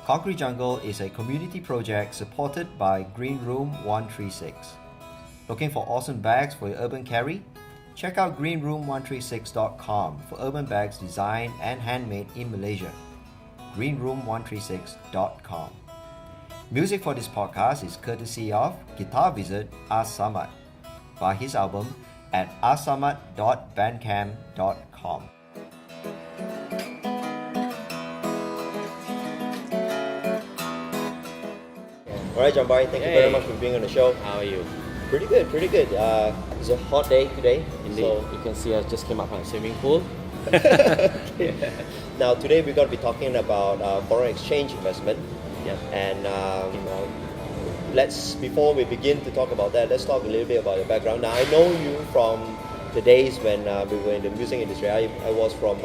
ConcreteJungle is a community project supported by Green Room 136. Looking for awesome bags for your urban carry? Check out greenroom136.com for urban bags designed and handmade in Malaysia. greenroom136.com. Music for this podcast is courtesy of Guitar Wizard Samad. Buy his album at asamad.bandcamp.com. Alright, Johnboy, thank you very much for being on the show. How are you? Pretty good. It's a hot day today. Indeed. So You can see I just came up from a swimming pool. now today we're going to be talking about foreign exchange investment. Yep. And before we begin to talk about that, let's talk a little bit about your background. Now I know you from the days when we were in the music industry. I was from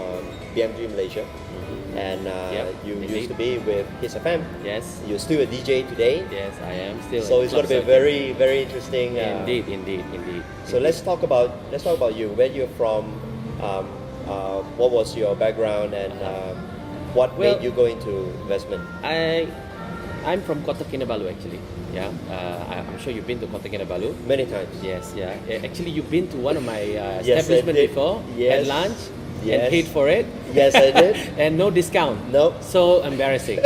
BMG Malaysia. And you used to be with Hitz FM. Yes. You're still a DJ today. Yes, I am still. So it's going to be a very, very interesting. Indeed. So let's talk about you. Where you're from. What was your background and what made you go into investment? I'm from Kota Kinabalu actually. Yeah. I'm sure you've been to Kota Kinabalu. Many times. Yes. Yeah. Actually, you've been to one of my Yes, establishment I did. before. Yes. Had lunch. Yes. And paid for it. Yes, I did. And no discount. Nope. So embarrassing.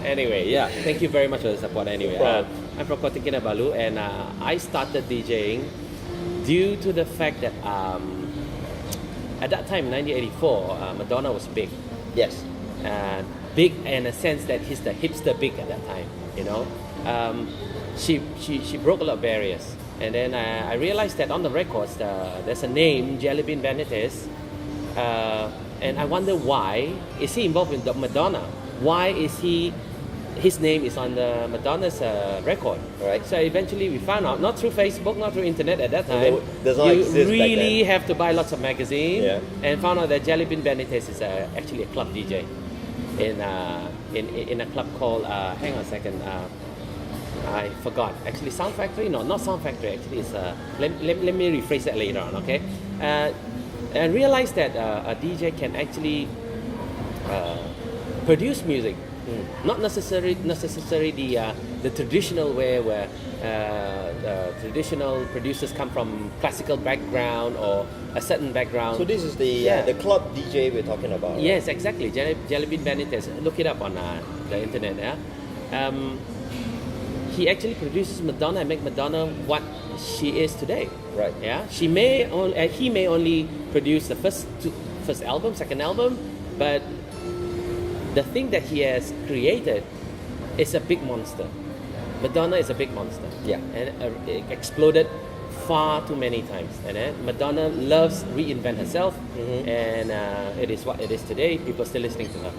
Anyway, yeah. Thank you very much for the support. Anyway, I'm from Kota Kinabalu, and I started DJing due to the fact that at that time, 1984, Madonna was big. Yes. Big in a sense that he's the hipster big at that time. You know, she broke a lot of barriers. And then I realized that on the records, there's a name, Jelly Bean Benitez, and I wonder why is he involved with Madonna? Why is his name is on the Madonna's record? Right. So eventually we found out, not through Facebook, not through internet at that time. Does not you exist back really then. have to buy lots of magazines, Yeah. and found out that Jelly Bean Benitez is actually a club DJ in a club called hang on a second. I forgot. Actually, Sound Factory? No, not Sound Factory. Actually, it's let me rephrase that later on. Okay, and realize that a DJ can actually produce music, not necessarily the traditional way where traditional producers come from classical background or a certain background. So this is the club DJ we're talking about. Yes, exactly. Jelly Bean Benitez. Look it up on the internet. Yeah. He actually produces Madonna and make Madonna what she is today. Right. Yeah. He may only produce the first album, second album, but the thing that he has created is a big monster. Madonna is a big monster. Yeah. And it exploded far too many times. And Madonna loves reinvent herself, and it is what it is today. People are still listening to her.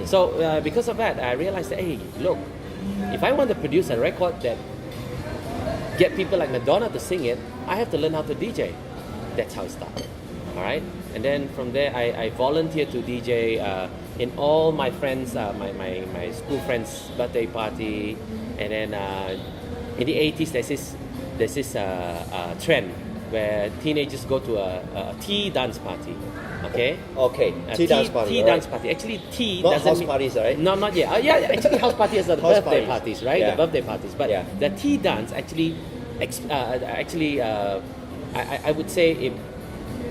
So because of that, I realized that hey, look. If I want to produce a record that get people like Madonna to sing it, I have to learn how to DJ. That's how it started. All right, and then from there, I volunteered to DJ in all my friends, my school friends' birthday party, and then in the 80s, there's this trend where teenagers go to a tea dance party. Okay. Tea dance party. Tea dance party. Actually, tea not doesn't house mean, parties, right? No, not yet. Actually, house parties are the House birthday parties. parties, right? Yeah. The birthday parties. But the tea dance actually, I would say it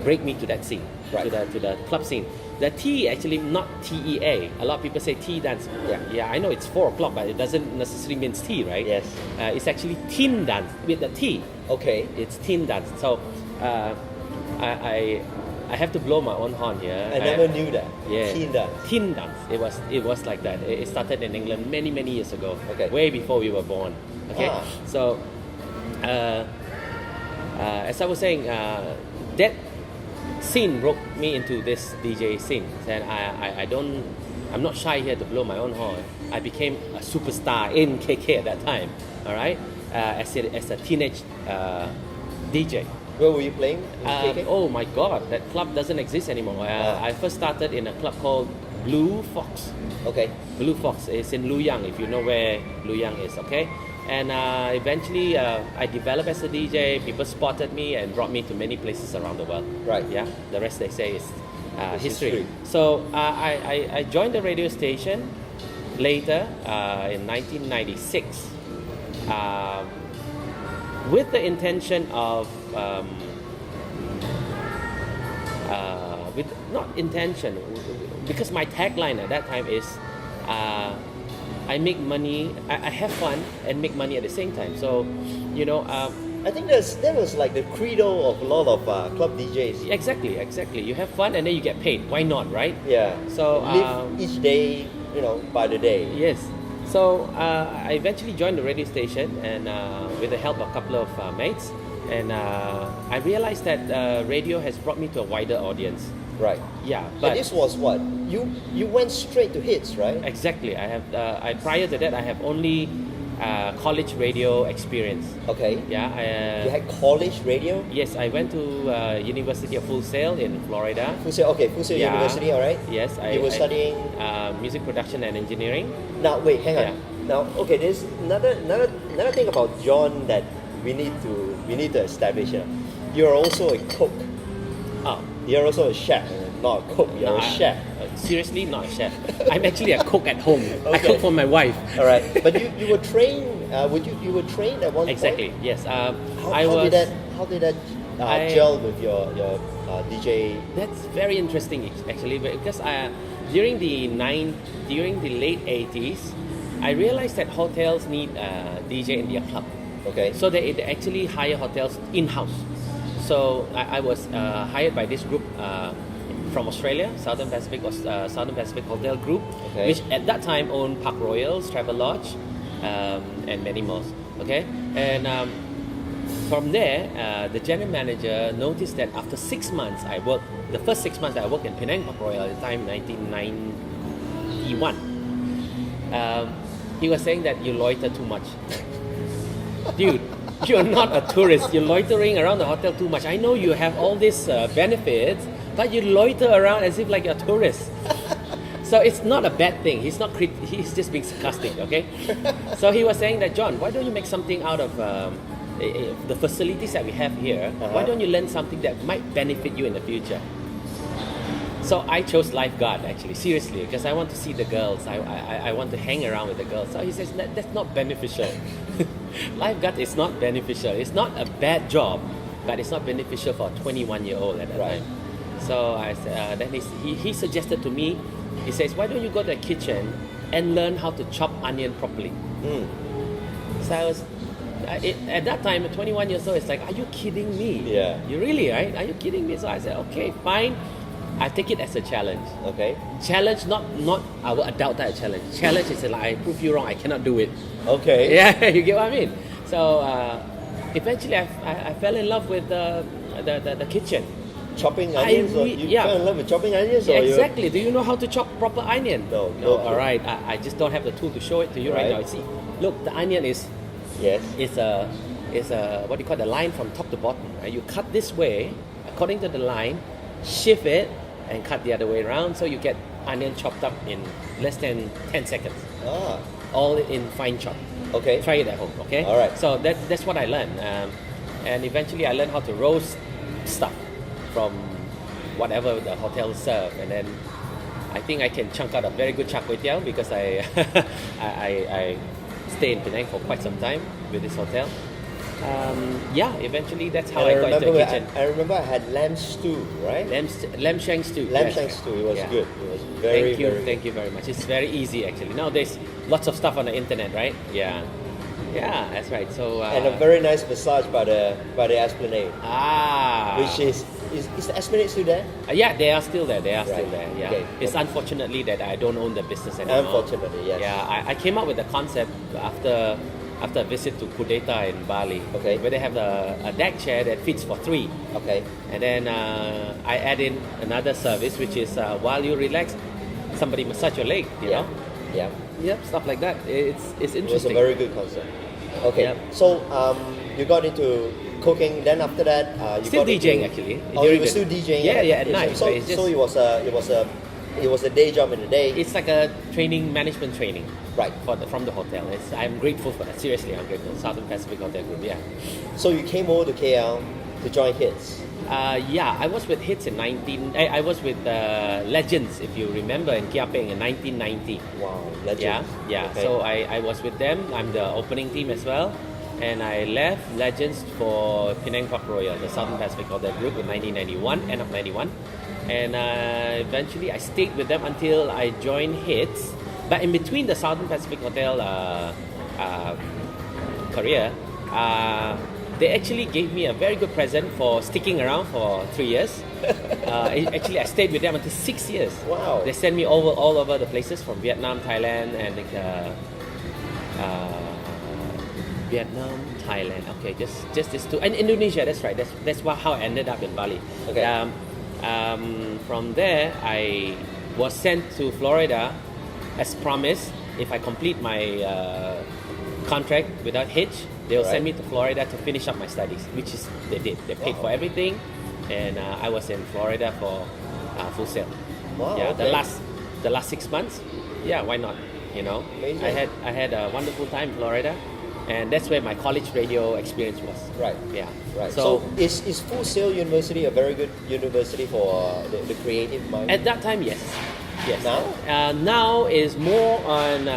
break me to that scene, right. to the club scene. The tea actually not TEA. A lot of people say tea dance. Yeah. I know it's 4 o'clock, but it doesn't necessarily mean tea, right? Yes. It's actually tin dance with the tea. Okay. It's tin dance. So, I have to blow my own horn here. I never knew that. Yeah. Tin dance. Tin dance. It was like that. It started in England many years ago. Okay. Way before we were born. Okay. Ah. So, as I was saying, that scene broke me into this DJ scene, and I'm not shy here to blow my own horn. I became a superstar in KK at that time. All right. As a teenage DJ. Where were you playing? In KK? Oh my God, that club doesn't exist anymore. I first started in a club called Blue Fox. Okay. Blue Fox is in Luyang, if you know where Luyang is, okay? And eventually I developed as a DJ. People spotted me and brought me to many places around the world. Right. Yeah. The rest they say is It's history. history. So I joined the radio station later, in 1996, with the intention of, with not intention, because my tagline at that time is, I make money, I have fun and make money at the same time. So, you know, I think that was like the credo of a lot of club DJs. exactly. You have fun and then you get paid. Why not, right? Yeah. So live each day, you know, by the day. Yes. So I eventually joined the radio station, and with the help of a couple of mates, and I realized that radio has brought me to a wider audience. Right. Yeah, And but this was what? You went straight to Hitz, right? exactly. I have. Prior to that, I have only college radio experience. Okay. Yeah. You had college radio? Yes, I went to University of Full Sail in Florida. Full Sail Yeah. University, all right? Yes, You were studying? music production and engineering. Now, wait, hang on. Yeah. Now, okay, there's another thing about John that we need to establish here. You're also a cook. Oh, You're also a chef, not a cook. You're no, a chef. Seriously, not a chef. I'm actually a cook at home. I Okay. cook for my wife. All right, but you were trained. You were trained at one Exactly. point. Yes. How did that I- gel with your DJ? That's very interesting actually, because during the late 80s, I realized that hotels need a DJ in their club. Okay. So they actually hire hotels in-house. So I was hired by this group from Australia, Southern Pacific Hotel Group, Okay. which at that time owned Park Royals, Travelodge, and many more. Okay, and from there, the general manager noticed that after 6 months, the first 6 months I worked in Penang Park Royal at the time, 1991. He was saying that you loiter too much. Dude, you're not a tourist. You're loitering around the hotel too much. I know you have all these benefits, but you loiter around as if like you're a tourist. So it's not a bad thing. He's just being sarcastic, okay? So he was saying that, John, why don't you make something out of the facilities that we have here? Why don't you learn something that might benefit you in the future? So I chose lifeguard actually, seriously, because I want to see the girls. I want to hang around with the girls. So he says that's not beneficial. Lifeguard is not beneficial. It's not a bad job, but it's not beneficial for a 21-year-old at that Right. time. So then he suggested to me, he says, why don't you go to the kitchen and learn how to chop onion properly? So I was, at that time, at 21 years old, it's like, are you kidding me? Yeah. You really, right? Are you kidding me? So I said, okay, fine. I take it as a challenge. Okay. Challenge, not our adult type challenge. Challenge is like, I prove you wrong, I cannot do it. Okay. Yeah, you get what I mean? So eventually I fell in love with the kitchen. Chopping onions? You fell in love with chopping onions? Yeah, or exactly. Do you know how to chop proper onion? No. All right. I just don't have the tool to show it to you right now. You see, look, the onion is Yes. a what do you call the line from top to bottom. Right? You cut this way according to the line, shift it, and cut the other way around, so you get onion chopped up in less than 10 seconds. Ah. All in fine chop. Okay. Try it at home, okay? All right. So that's what I learned, and eventually I learned how to roast stuff from whatever the hotel serve, and then I think I can chunk out a very good char kway teow because I stayed in Penang for quite some time with this hotel. Eventually that's how I got into the kitchen. I remember I had lamb stew, right? Lamb shank stew. Lamb yes. shank stew. It was Yeah. good. It was very, Thank you very much. It's very easy actually. Nowadays, lots of stuff on the internet, right? Yeah, that's right. So and a very nice massage by the Esplanade, which is the Esplanade still there? Yeah, they are still there. They are Right. still there. Yeah. Okay. It's unfortunately that I don't own the business anymore. Unfortunately, yes. Yeah, I came up with the concept after a visit to Kudeta in Bali. Okay. Where they have a deck chair that fits for 3. Okay. And then I add in another service, which is while you relax, somebody massage your leg. You know. Yeah. Yep, stuff like that. It's interesting. It was a very good concept. Okay. Yep. So you got into cooking. Then after that, you Still got DJing into, actually. Oh, during you were the- still DJing. Yeah, at night. So, but it's just, so it was a day job in the day. it's like a management training. Right. From the hotel. I'm grateful for that. Seriously, I'm grateful. Southern Pacific Hotel Group. Yeah. So you came over to KL to join Hitz. Yeah, I was with Hitz in I was with Legends, if you remember, in Kiapeng in 1990. Wow, legend. Yeah. Okay. So I was with them. I'm the opening team as well. And I left Legends for Penang Park Royal, the Southern Pacific Hotel Group in 1991, end of 91. And eventually I stayed with them until I joined Hitz. But in between the Southern Pacific Hotel career, they actually gave me a very good present for sticking around for 3 years. Actually, I stayed with them until 6 years. Wow. They sent me all over the places from Vietnam, Thailand, and Vietnam, Thailand. Okay, just these two, and Indonesia. That's right. That's how I ended up in Bali. Okay. From there, I was sent to Florida, as promised. If I complete my contract without hitch, they'll send me to Florida to finish up my studies, which is they did. They paid for everything, and I was in Florida for full sail. Wow, yeah, okay. the last 6 months. Yeah, why not? You know, Amazing. I had a wonderful time in Florida, and that's where my college radio experience was. Right. Yeah. Right. So, So is Full Sail University a very good university for the creative mind? at that time, yes. Yes. Now? Now is more on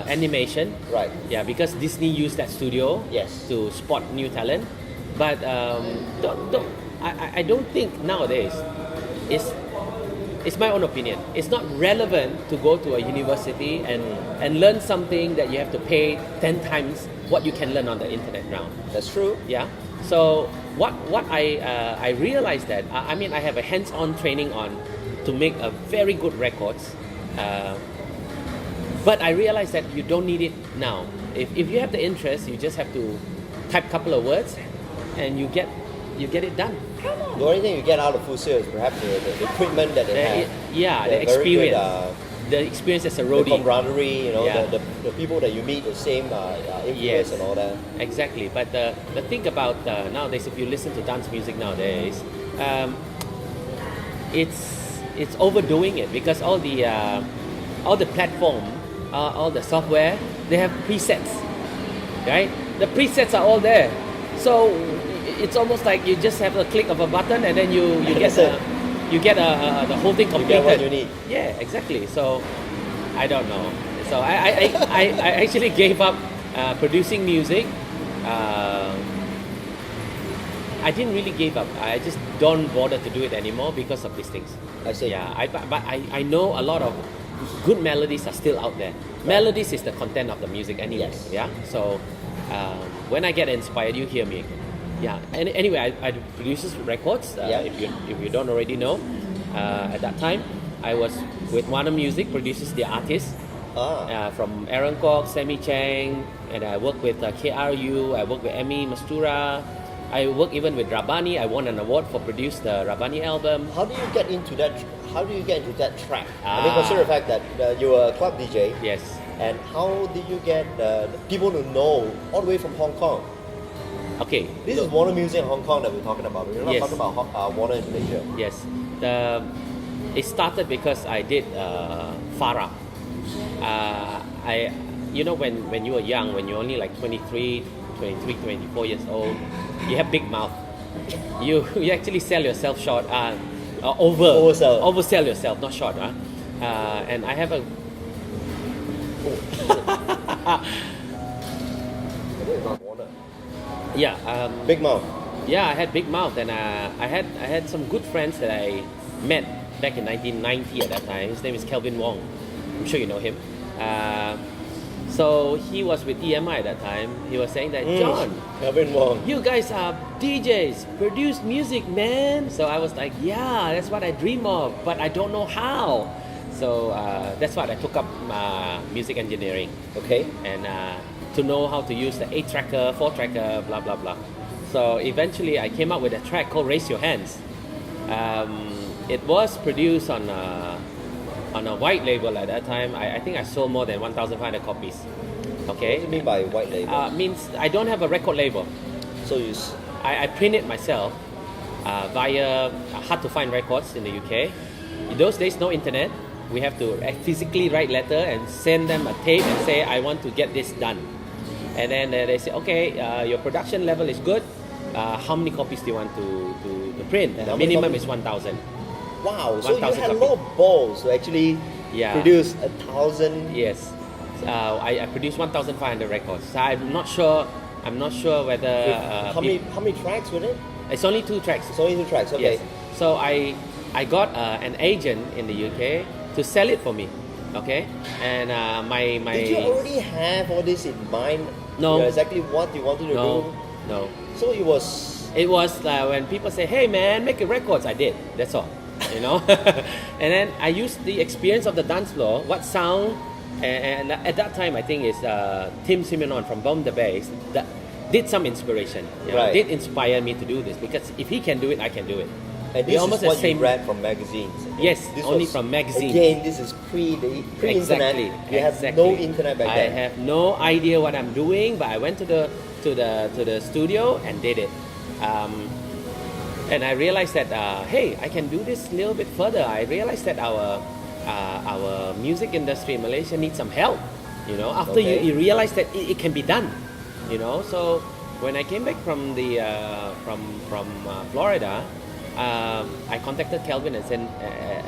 animation. Right. Yeah, because Disney used that studio Yes. to spot new talent. But I don't think nowadays it's my own opinion. It's not relevant to go to a university and learn something that you have to pay 10 times what you can learn on the internet now. That's true. Yeah. So what I realized that I mean I have a hands-on training on to make a very good records, but I realized that you don't need it now. If you have the interest, you just have to type a couple of words, and you get it done. The only thing you get out of Full Sail is perhaps the equipment that they have. Yeah, They're the very good, experience. The experience as a the roadie. camaraderie, you know, Yeah. the people that you meet, the same influence Yes. and all that. Exactly, but the thing about nowadays, if you listen to dance music nowadays, it's overdoing it because all the platform, all the software, they have presets, right? The presets are all there, so it's almost like you just have a click of a button and then you get the whole thing You completed. get what you need. Yeah, exactly. So I don't know. So I actually gave up producing music. I didn't really give up. I just don't bother to do it anymore because of these things. I see. Yeah, but I know a lot of good melodies are still out there. Melodies is the content of the music anyway. Yes. Yeah. So when I get inspired, you hear me again. Yeah. Anyway, I produces records. Yeah. If you don't already know, at that time I was with Warner Music, produces the artists. From Aaron Kwok, Sammy Chang, and I work with KRU. I work with Emmy Mastura. I work even with Rabani. I won an award for produce the Rabani album. How do you get into that? How do you get into that track? I mean, consider the fact that you were a club DJ. Yes. And how did you get people to know all the way from Hong Kong? Okay. This is Warner Music in Hong Kong that we're talking about. We're not Yes. talking about Warner in Malaysia. Yes. It started because I did Farah. When you were young, when you're only like 23, 24 years old, you have big mouth. You actually sell yourself short. Oversell yourself, not short. And I have a Big mouth. Yeah, I had big mouth, and I had some good friends that I met back in 1990 at that time. His name is Kelvin Wong. I'm sure you know him. So he was with EMI at that time. He was saying that, John, Kelvin Wong. you guys are DJs, produce music, man. So I was like, yeah, that's what I dream of, but I don't know how. So that's why I took up music engineering. Okay. And to know how to use the 8-tracker, 4-tracker, blah, blah, blah. So eventually I came up with a track called Raise Your Hands. It was produced on a white label at that time. I think I sold more than 1,500 copies. Okay. What do you mean by white label? Means I don't have a record label. So I print it myself via hard to find records in the UK. In those days, no internet. We have to physically write letter and send them a tape and say, I want to get this done. And then they say, okay, your production level is good. how many copies do you want to print? And The how many minimum copies? is 1,000. Wow, so you 1,000 had a lot of balls to actually Yeah. produce 1,000. Yes, I produced 1,500 records. So I'm not sure whether How many tracks with it? it's only 2 tracks. It's only 2 tracks. Okay. Yes. So I got an agent in the UK to sell it for me. Okay, and my Did you already have all this in mind? No. You know exactly what you wanted to do. No. So it was. It was when people say, "Hey man, make a records," I did. That's all, you know. And then I used the experience of the dance floor, what sound, and at that time I think is Tim Simonon from Bomb the Bass that did some inspiration. You know, Right. did inspire me to do this because if he can do it, I can do it. And We this almost is what the same- you read from magazines. Yes, This only was- from magazines. Again, this is pre-internet. Exactly. You have exactly. no internet back I then. have no idea what I'm doing, but I went to the studio and did it. And I realized that hey, I can do this a little bit further. I realized that our music industry in Malaysia needs some help. You know, after Okay. you realize that it can be done. You know, so when I came back from the from Florida, I contacted Kelvin and said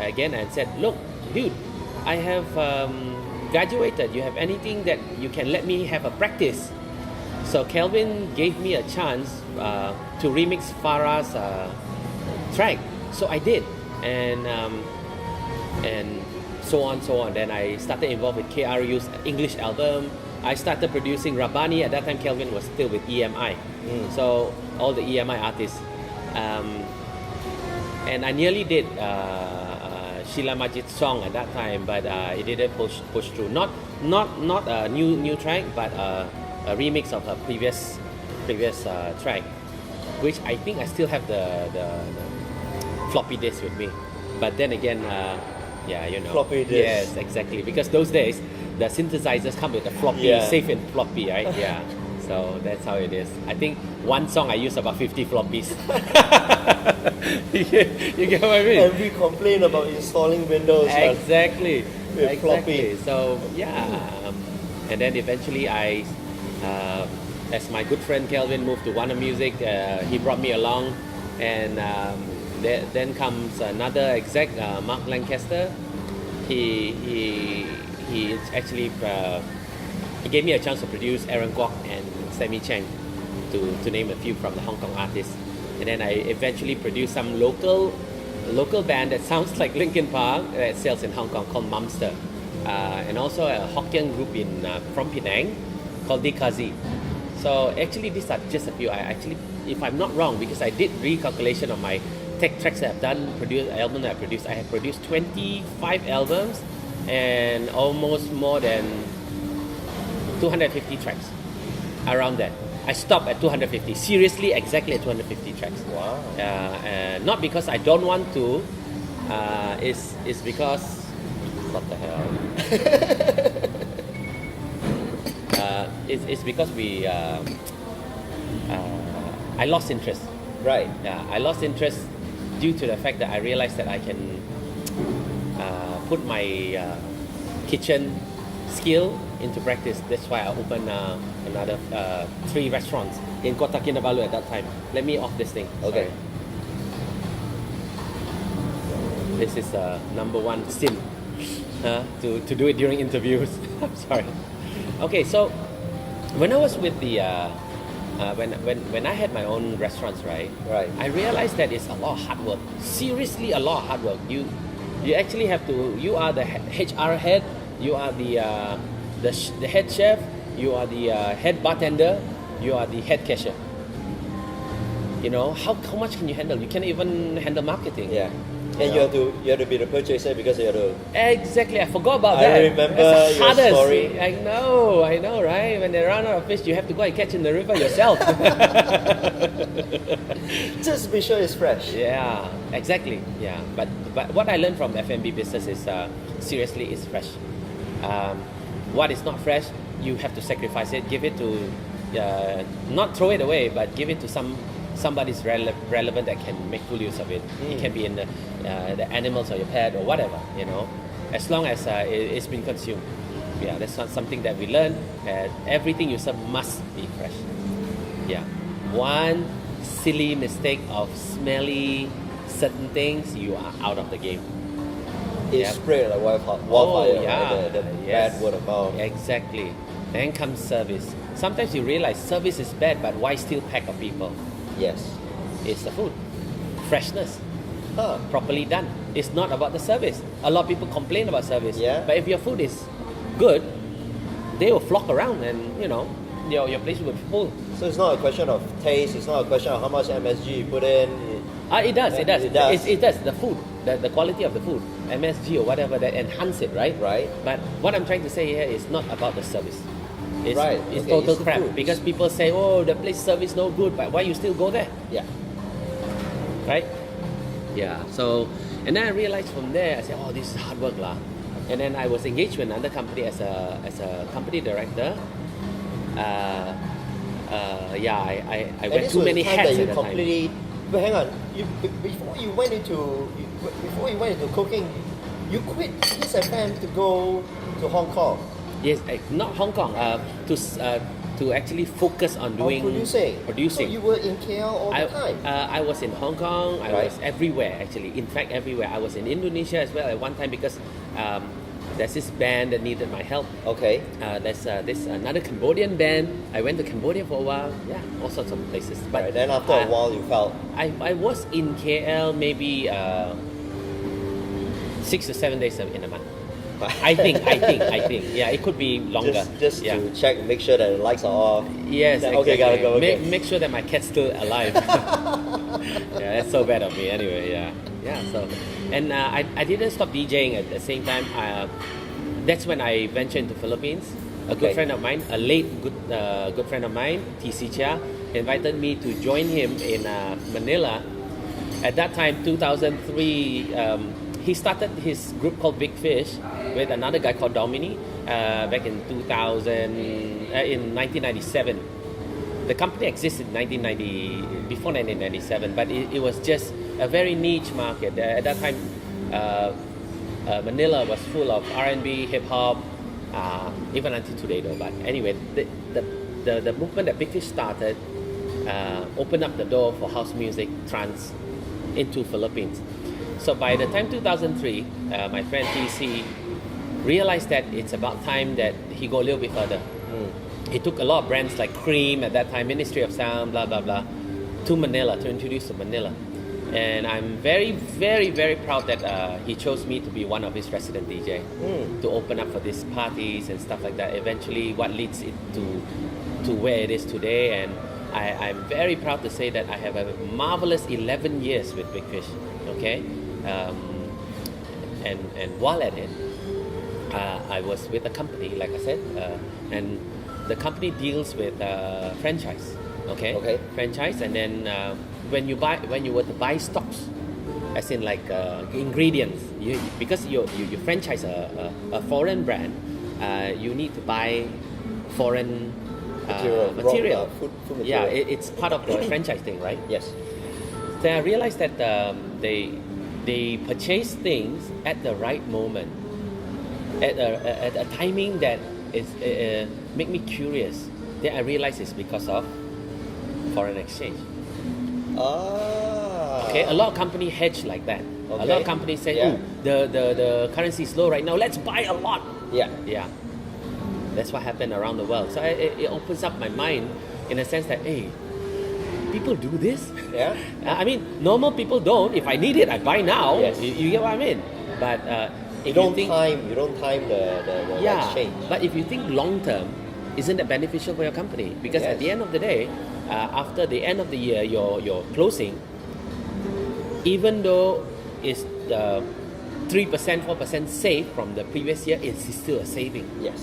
again and said, look, dude, I have graduated. You have anything that you can let me have a practice? So Kelvin gave me a chance to remix Farah's track. So I did, and so on. Then I started involved with KRU's English album. I started producing Rabani. At that time, Kelvin was still with EMI. So all the EMI artists. And I nearly did Sheila Majid's song at that time, but it didn't push through. Not a new track, but a remix of her previous track, which I think I still have the floppy disk with me. But then again, yeah, you know. Floppy disk. Yes, exactly. Because those days, the synthesizers come with a floppy, Yeah. safe in floppy, right? Yeah. So that's how it is. I think one song I use about 50 floppies. you get what I mean? And we complain about installing Windows. Exactly. With Exactly. floppy. So yeah, and then eventually I, as my good friend Kelvin moved to Warner Music, he brought me along, and then comes another exec, Mark Lancaster. He actually he gave me a chance to produce Aaron Kwok and Sammy Cheng, to name a few from the Hong Kong artists. And then I eventually produced some local band that sounds like Linkin Park that sells in Hong Kong called Mumster, and also a Hokkien group from Penang called Dikazi. So actually these are just a few. I actually, if I'm not wrong, because I did recalculation of my tech tracks that I've done, album that I produced. I have produced 25 albums and almost more than 250 tracks, around that. I stopped at 250. Seriously, exactly at 250 tracks. Wow. Not because I don't want to. It's because what the hell? It's because I lost interest. Right. Yeah, I lost interest due to the fact that I realized that I can put my kitchen skill into practice. That's why I opened another 3 restaurants in Kota Kinabalu at that time. Let me off this thing. Okay. Sorry. This is number 1 sin to do it during interviews. I'm sorry. Okay, so when I was with the when I had my own restaurants, right? Right. I realized that it's a lot of hard work. Seriously, a lot of hard work. You actually have to. You are the HR head. You are the head chef. You are the head bartender. You are the head cashier. You know how much can you handle? You can't even handle marketing. Yeah. And you have to be the purchaser because you have to. Exactly, I forgot about I that. remember That's the your hardest. story. I know, right? When they run out of fish, you have to go and catch in the river yourself. Just be sure it's fresh. Yeah, exactly. Yeah, but what I learned from F&B business is seriously, it's fresh. What is not fresh, you have to sacrifice it. Give it to, not throw it away, but give it to somebody's relevant that can make full use of it. It can be in the animals or your pet or whatever, you know, as long as it's been consumed. Yeah, that's not something that we learn. Everything you serve must be fresh. Yeah. One silly mistake of smelly certain things, you are out of the game. It Yeah. spread like wildfire, right? The Yes. bad word of mouth. Exactly. Then comes service. Sometimes you realize service is bad, but why still pack of people? Yes. It's the food. Freshness. Huh. Properly done. It's not about the service. A lot of people complain about service. Yeah. But if your food is good, they will flock around and your place will be full. So it's not a question of taste. It's not a question of how much MSG you put in. It does. It does. It does. The food, the quality of the food, MSG or whatever, that enhance it, right? Right. But what I'm trying to say here is not about the service. It's, Right. it's Okay, total it's the crap food. because people say, oh, the place service no good, but why you still go there, Yeah. right? Yeah. So, and then I realized from there, I said, oh, this is hard work lah. And then I was engaged with another company as a company director. I And wear this too was many the time hats that you at the time. completely. But hang on, before you went into cooking, you quit Hitz FM to go to Hong Kong. Yes, not Hong Kong. To actually focus on doing producing. So you were in KL all the time. I was in Hong Kong. I Right. was everywhere actually. In fact, everywhere. I was in Indonesia as well at one time because there's this band that needed my help. Okay. There's this another Cambodian band. I went to Cambodia for a while. Yeah, all sorts of places. But Right. Then after a while, you felt. I was in KL maybe 6 to 7 days in a month. I think. Yeah, it could be longer. Just yeah. to check, make sure that the lights are off. Yes, Then, exactly. okay, gotta go again. Make sure that my cat's still alive. Yeah, that's so bad of me. Anyway, yeah. So, and I didn't stop DJing at the same time. That's when I ventured into Philippines. A good Okay. friend of mine, a late good friend of mine, TC Chia, invited me to join him in Manila. At that time, 2003, he started his group called Big Fish with another guy called Domini back in 1997. The company existed in before 1997, but it was just a very niche market. At that time, Manila was full of R&B, hip hop, even until today though. But anyway, the movement that Big Fish started opened up the door for house music, trance into Philippines. So by the time 2003, my friend TC realized that it's about time that he go a little bit further. He took a lot of brands like Cream at that time, Ministry of Sound, blah blah blah, to Manila, to introduce to Manila. And I'm very, very, very proud that he chose me to be one of his resident DJ to open up for these parties and stuff like that. Eventually, what leads it to where it is today. And I'm very proud to say that I have a marvelous 11 years with Big Fish. Okay, and while at it, I was with a company, like I said, and the company deals with franchise. Okay. Franchise, and then when you were to buy stocks, as in like ingredients, because you franchise a foreign brand, you need to buy foreign material. Food material. Yeah, it's part of the franchise thing, right? Yes. So I realized that they purchase things at the right moment, at a timing that is make me curious. Then I realized it's because of foreign exchange. Okay, a lot of companies hedge like that. Okay. A lot of companies say, Yeah. "Oh, the currency is low right now. Let's buy a lot." Yeah. Yeah, that's what happened around the world. So it opens up my mind in a sense that, hey, people do this. Yeah. I mean, normal people don't. If I need it, I buy now. Yes. You get what I mean? But You if don't think, time the yeah, exchange. but if you think long term, isn't that beneficial for your company? Because at Yes. the end of the day, after the end of the year, your closing, even though it's 3%, 4% saved from the previous year, it's still a saving Yes.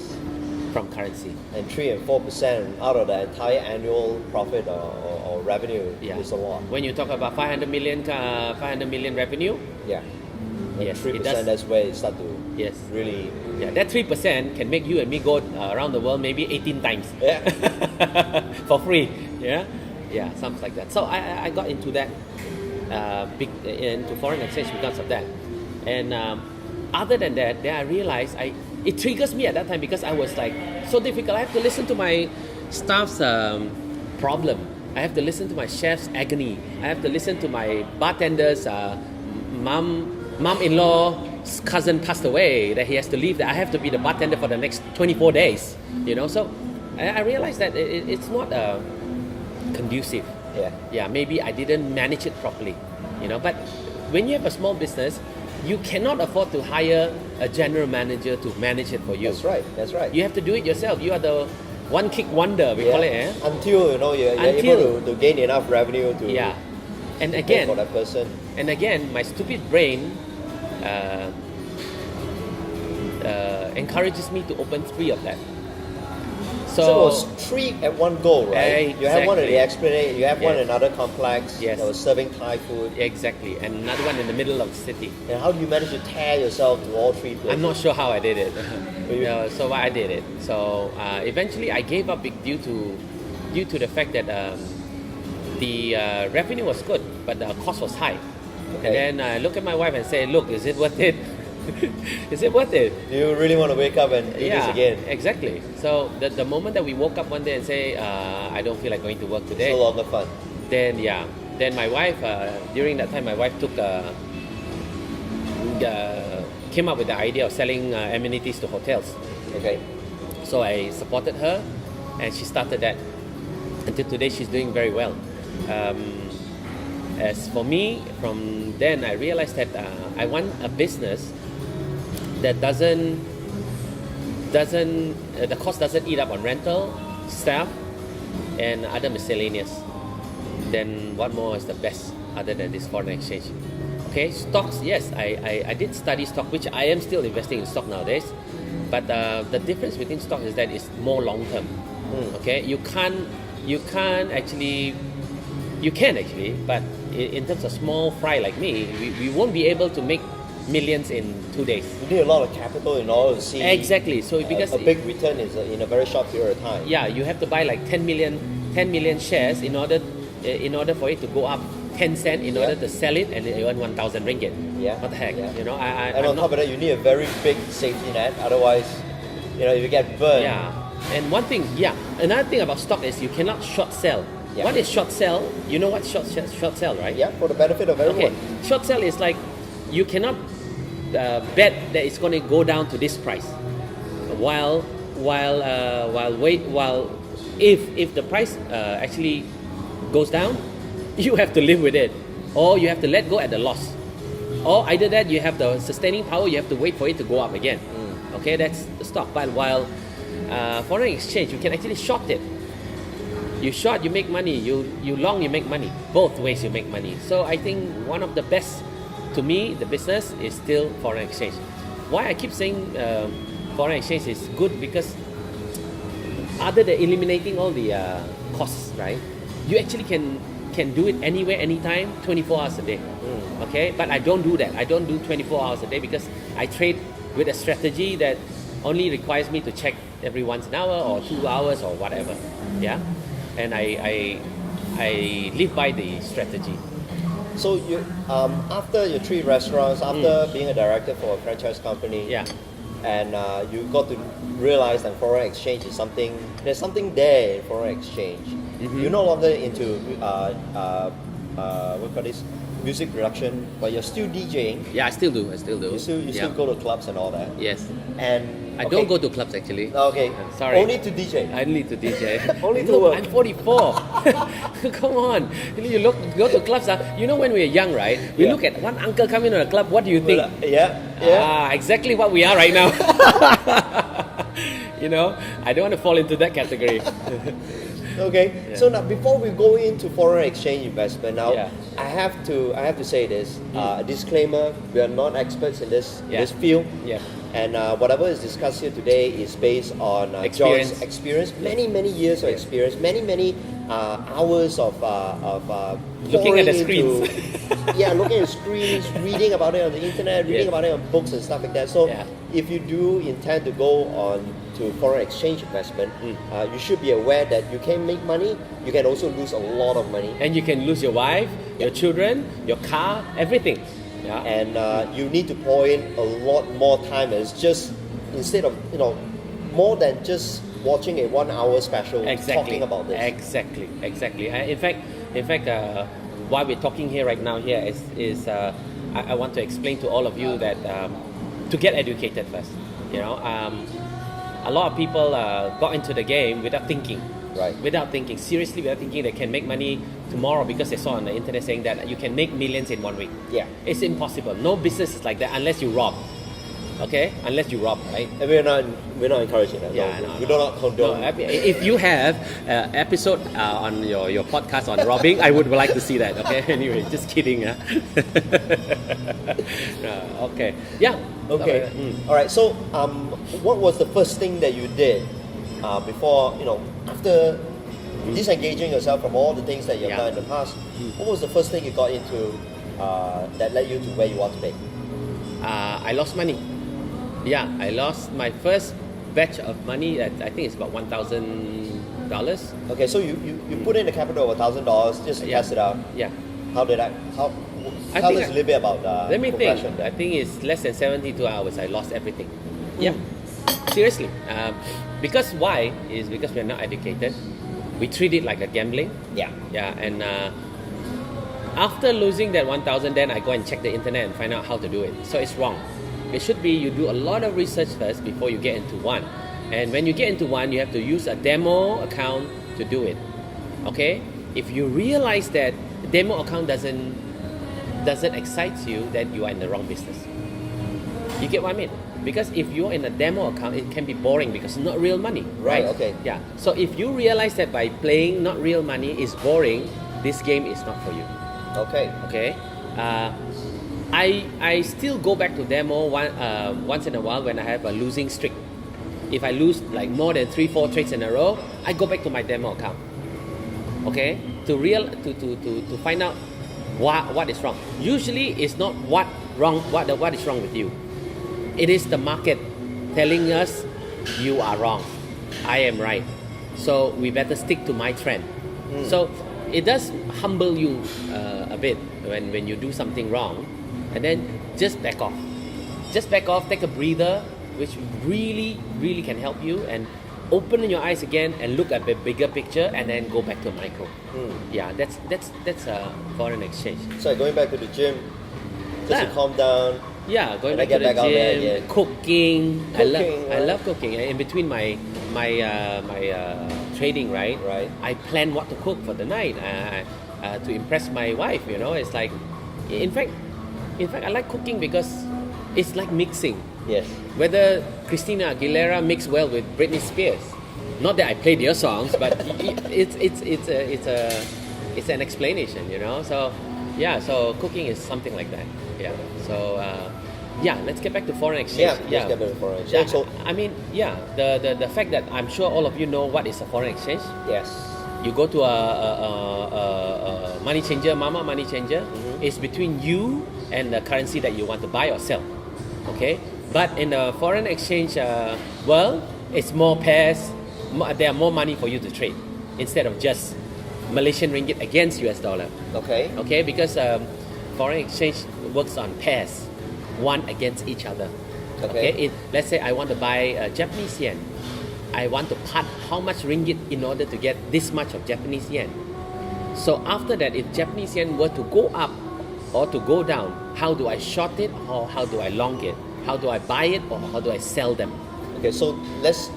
from currency. And 3 and 4% out of the entire annual profit or revenue Yeah. is a lot. When you talk about 500 million revenue, Yeah. And Yes, 3%, it does. that's where it start to yes. really. Yeah, that 3% can make you and me go around the world maybe 18 times. Yeah. For free. Yeah, something like that. So I got into that into foreign exchange because of that. And other than that, then I realized it triggers me at that time because I was like so difficult. I have to listen to my staff's problem I have to listen to my chef's agony. I have to listen to my bartender's mom-in-law's cousin passed away, that he has to leave, that I have to be the bartender for the next 24 days. You know, so I realized that it's not conducive. Yeah, maybe I didn't manage it properly. You know, but when you have a small business, you cannot afford to hire a general manager to manage it for you. That's right. You have to do it yourself. You are the one-kick wonder, we call it. Until, you know, you're able to gain enough revenue to and pay again, for that person. And again, my stupid brain encourages me to open 3 of that. So it was 3 at one go, right? Exactly. You have one at the Esplanade, you have one in Yes. another complex that was serving Thai food. Exactly, and another one in the middle of the city. And how do you manage to tear yourself to all 3 places? I'm not sure how I did it. So I did it. So eventually I gave up due to the fact that the revenue was good, but the cost was high. Okay. And then I look at my wife and say, look, is it worth it? Is it worth it? Do you really want to wake up and do this again? Exactly. So the moment that we woke up one day and say, I don't feel like going to work today. It's no longer fun. Then my wife, during that time, my wife came up with the idea of selling amenities to hotels. Okay. So I supported her, and she started that. Until today, she's doing very well. As for me, from then I realized that I want a business that doesn't the cost doesn't eat up on rental, staff, and other miscellaneous. Then what more is the best other than this foreign exchange? Okay, stocks. Yes, I did study stock, which I am still investing in stock nowadays. But the difference between stock is that it's more long term. Okay, you can actually, but in terms of small fry like me, we won't be able to make millions in 2 days. You need a lot of capital in order to see Exactly. So because a big return is in a very short period of time. yeah, you have to buy like 10 million shares in order for it to go up 10 cents in order to sell it, and you earn 1,000 ringgit. Yeah. What the heck? Yeah. You know, And on top of that, you need a very big safety net. Otherwise, you know, if you get burned. Yeah. And another thing about stock is you cannot short sell. Yeah. What is short sell? You know what short sell, right? Yeah, for the benefit of everyone. Okay. Short sell is like you cannot bet that it's going to go down to this price. While if the price actually goes down, you have to live with it, or you have to let go at the loss, or either that you have the sustaining power, you have to wait for it to go up again. Okay, that's the stock. But while foreign exchange, you can actually short it. You short, you make money. You long, you make money. Both ways you make money. So I think one of the best, to me, the business is still foreign exchange. Why I keep saying foreign exchange is good, because other than eliminating all the costs, right? You actually can do it anywhere, anytime, 24 hours a day. Okay, but I don't do that. I don't do 24 hours a day because I trade with a strategy that only requires me to check every once an hour or 2 hours or whatever. Yeah, and I live by the strategy. So you, after your 3 restaurants, after being a director for a franchise company, and you got to realize that foreign exchange is something. There's something there in foreign exchange. You're no longer into what call this, music production, but you're still DJing. Yeah, I still do. You still go to clubs and all that. Yes. And I don't go to clubs actually. Okay. Sorry. Only to DJ. I need to DJ. Only to Look, work. I'm 44. Come on. You go to clubs. You know when we were young, right? We look at one uncle coming to the club. What do you think? Exactly what we are right now. You know, I don't want to fall into that category. Okay. So now, before we go into foreign exchange investment, now I have to say this. Disclaimer: we are not experts in this field. Yeah. And whatever is discussed here today is based on John's experience, many years of experience, many hours of looking at the screens. Looking at screens, reading about it on the internet, reading about it on books and stuff like that. So if you do intend to go on to foreign exchange investment, you should be aware that you can make money, you can also lose a lot of money. And you can lose your wife, your children, your car, everything. Yeah. And you need to pour in a lot more time. It's just, instead of, more than just watching a 1 hour special talking about this. Exactly. In fact, why we're talking here right now here is I want to explain to all of you that to get educated first. You know, a lot of people got into the game without thinking. Right. Without thinking, seriously, without thinking they can make money tomorrow because they saw on the internet saying that you can make millions in 1 week. Yeah. It's impossible. No business is like that unless you rob. Okay? Unless you rob, right? And we're not encouraging that. Yeah, we do not condone. No, if you have episode on your podcast on robbing, I would like to see that. Okay. Anyway, just kidding. Okay. Yeah. Okay. All right. So, what was the first thing that you did before, after disengaging yourself from all the things that you've done in the past? What was the first thing you got into that led you to where you are today? I lost money. Yeah, I lost my first batch of money. That I think it's about $1,000. Okay, so you put in a capital of $1,000 just to test it out. Yeah. How did that? Tell us a little bit about let me think. there. I think it's less than 72 hours. I lost everything. Yeah. Seriously. Because why? Is because we are not educated. We treat it like a gambling. Yeah. Yeah, and after losing that 1,000, then I go and check the internet and find out how to do it. So it's wrong. It should be you do a lot of research first before you get into one. And when you get into one, you have to use a demo account to do it. Okay? If you realize that demo account doesn't excite you, then you are in the wrong business. You get what I mean? Because if you're in a demo account, it can be boring because it's not real money, right? Okay. Yeah. So if you realize that by playing not real money is boring, this game is not for you. Okay. Okay. I still go back to demo once in a while when I have a losing streak. If I lose like more than 3-4 trades in a row, I go back to my demo account. Okay, to find out what is wrong. Usually, it's not what is wrong with you. It is the market telling us you are wrong, I am right. So we better stick to my trend. So it does humble you a bit when you do something wrong, and then just back off. Just back off, take a breather, which really, really can help you, and open your eyes again and look at the bigger picture, and then go back to micro. Yeah, that's a foreign exchange. So going back to the gym, just to calm down. Yeah, going back to the gym, cooking. I love cooking. In between my trading, right? I plan what to cook for the night to impress my wife. It's like, in fact, I like cooking because it's like mixing. Yes. Whether Christina Aguilera mix well with Britney Spears. Not that I play their songs, but it's an explanation, So yeah, so cooking is something like that. Yeah. So let's get back to foreign exchange. Let's get back to foreign exchange. So I mean, the fact that I'm sure all of you know what is a foreign exchange. Yes. You go to a money changer, mama money changer. It's between you and the currency that you want to buy or sell. Okay. But in the foreign exchange world, it's more pairs. There are more money for you to trade instead of just Malaysian ringgit against US dollar. Okay. Okay, because foreign exchange works on pairs, one against each other. Okay. Let's say I want to buy Japanese yen. I want to part how much ringgit in order to get this much of Japanese yen. So after that, if Japanese yen were to go up or to go down, how do I short it or how do I long it? How do I buy it or how do I sell them? Okay, so let's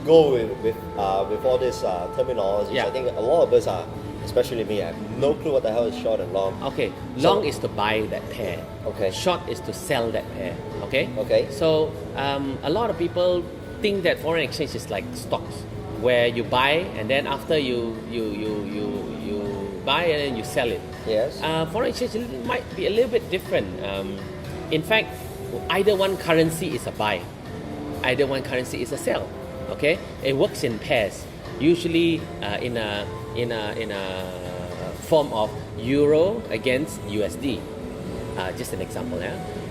go with all this terminology. Yeah. I think a lot of us are, especially me, I have no clue what the hell is short and long. Okay, long is to buy that pair. Okay. Short is to sell that pair. Okay. Okay. So a lot of people think that foreign exchange is like stocks, where you buy and then after you buy and then you sell it. Yes. Foreign exchange might be a little bit different. In fact, either one currency is a buy, either one currency is a sell. Okay, it works in pairs. Usually in a form of euro against USD. Just an example,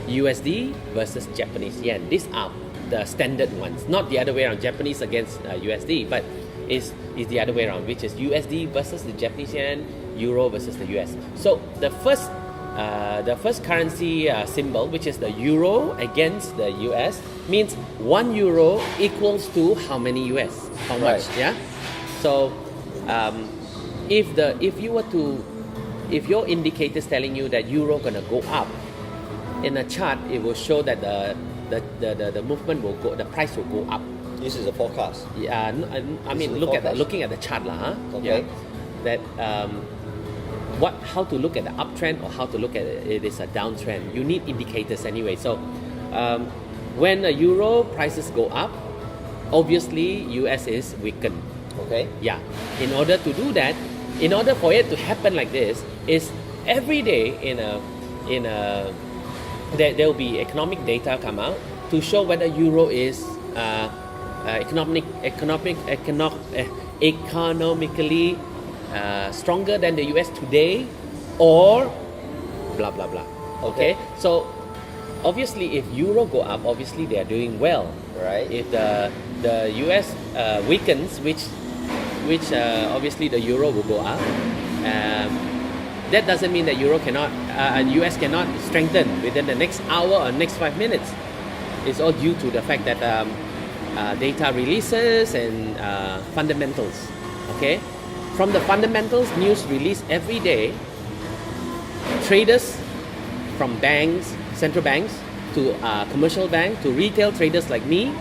USD versus Japanese yen. These are the standard ones, not the other way around. Japanese against USD, but is the other way around, which is USD versus the Japanese yen, euro versus the US. So the first the first currency symbol, which is the euro against the US, means 1 euro equals to how many US? How much? Right. Yeah. So if your indicators telling you that euro gonna go up, in a chart it will show that the movement will go, the price will go up. This is a forecast. Yeah, I mean looking at the chart lah. Huh? Okay. Yeah, that how to look at the uptrend or how to look at it is a downtrend. You need indicators anyway. So when the euro prices go up, obviously US is weakened. Okay. Yeah. In order to do that, in order for it to happen like this, is every day there will be economic data come out to show whether euro is economically stronger than the US today, or blah blah blah. Okay. So obviously, if euro go up, obviously they are doing well. Right. If the US weakens, which obviously the euro will go up. That doesn't mean that US cannot strengthen within the next hour or next 5 minutes. It's all due to the fact that data releases and fundamentals. Okay, from the fundamentals news released every day, traders from banks, central banks, to commercial bank, to retail traders like me,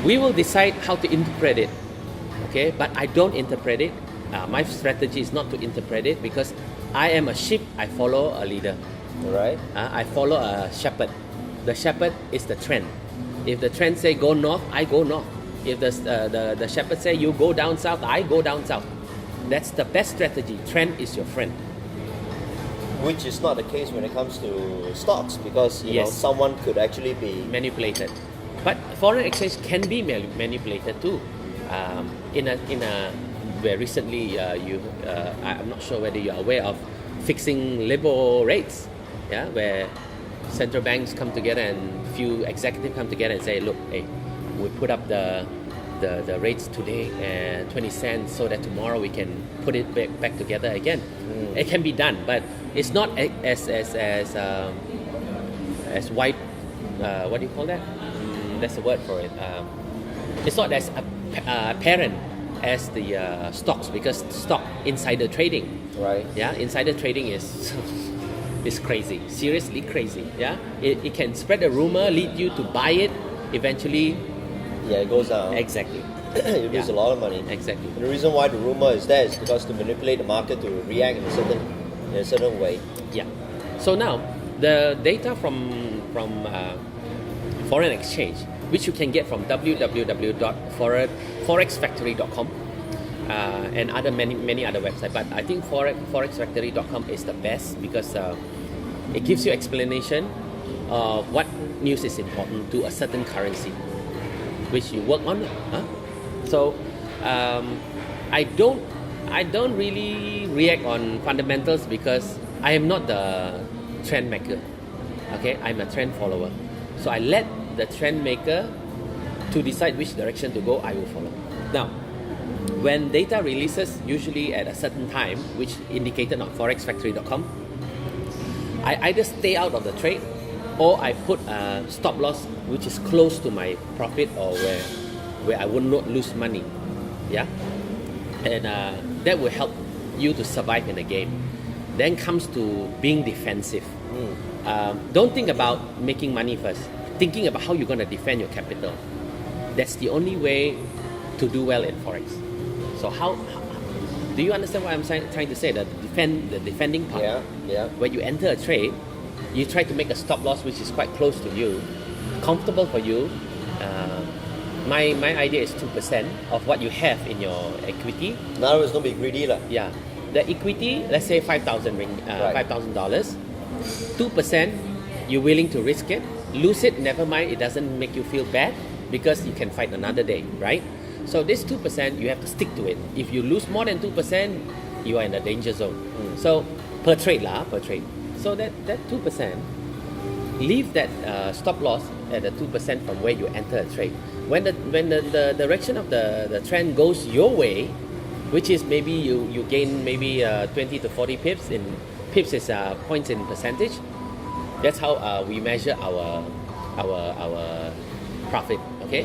we will decide how to interpret it. Okay, but I don't interpret it. My strategy is not to interpret it because I am a sheep. I follow a leader. Right. I follow a shepherd. The shepherd is the trend. If the trend say go north, I go north. If the shepherd say you go down south, I go down south. That's the best strategy. Trend is your friend. Which is not the case when it comes to stocks, because you know someone could actually be manipulated. But foreign exchange can be manipulated too. Where recently I'm not sure whether you're aware of fixing LIBOR rates, yeah, where central banks come together and few executives come together and say, look, hey, we put up the rates today at 20 cents so that tomorrow we can put it back together again. It can be done, but it's not as wide. What do you call that? That's the word for it. It's not as apparent as the stocks, because stock insider trading. Right. Yeah, insider trading is crazy, seriously crazy. Yeah, it can spread a rumor, lead you to buy it, eventually. Yeah, it goes down. Exactly. You lose a lot of money. Exactly. And the reason why the rumor is there is because to manipulate the market to react in a certain way. Yeah. So now the data from foreign exchange, which you can get from www.forexfactory.com and many other websites. But I think forexfactory.com is the best because it gives you explanation of what news is important to a certain currency, which you work on. So I don't really react on fundamentals because I am not the trend maker. Okay, I'm a trend follower. So I let the trend maker to decide which direction to go. I will follow. Now, when data releases, usually at a certain time, which indicated on forexfactory.com, I either stay out of the trade or I put a stop loss which is close to my profit or where I will not lose money. Yeah, and that will help you to survive in the game. Then comes to being defensive. Don't think about making money first. Thinking about how you're going to defend your capital. That's the only way to do well in forex. So how do you understand what I'm trying to say? The defending part. Yeah. When you enter a trade, you try to make a stop loss which is quite close to you, comfortable for you. My idea is 2% of what you have in your equity. In other words, don't be greedy lah. Yeah, the equity, let's say $5,000, $5,000. 2%, you're willing to risk it. Lose it, never mind. It doesn't make you feel bad because you can fight another day, right? So this 2%, you have to stick to it. If you lose more than 2%, you are in the danger zone. So per trade. So that 2%, leave that stop loss at the 2% from where you enter a trade. When the direction of the trend goes your way, which is maybe you gain maybe 20 to 40 pips in pips is points in percentage. That's how we measure our profit. Okay,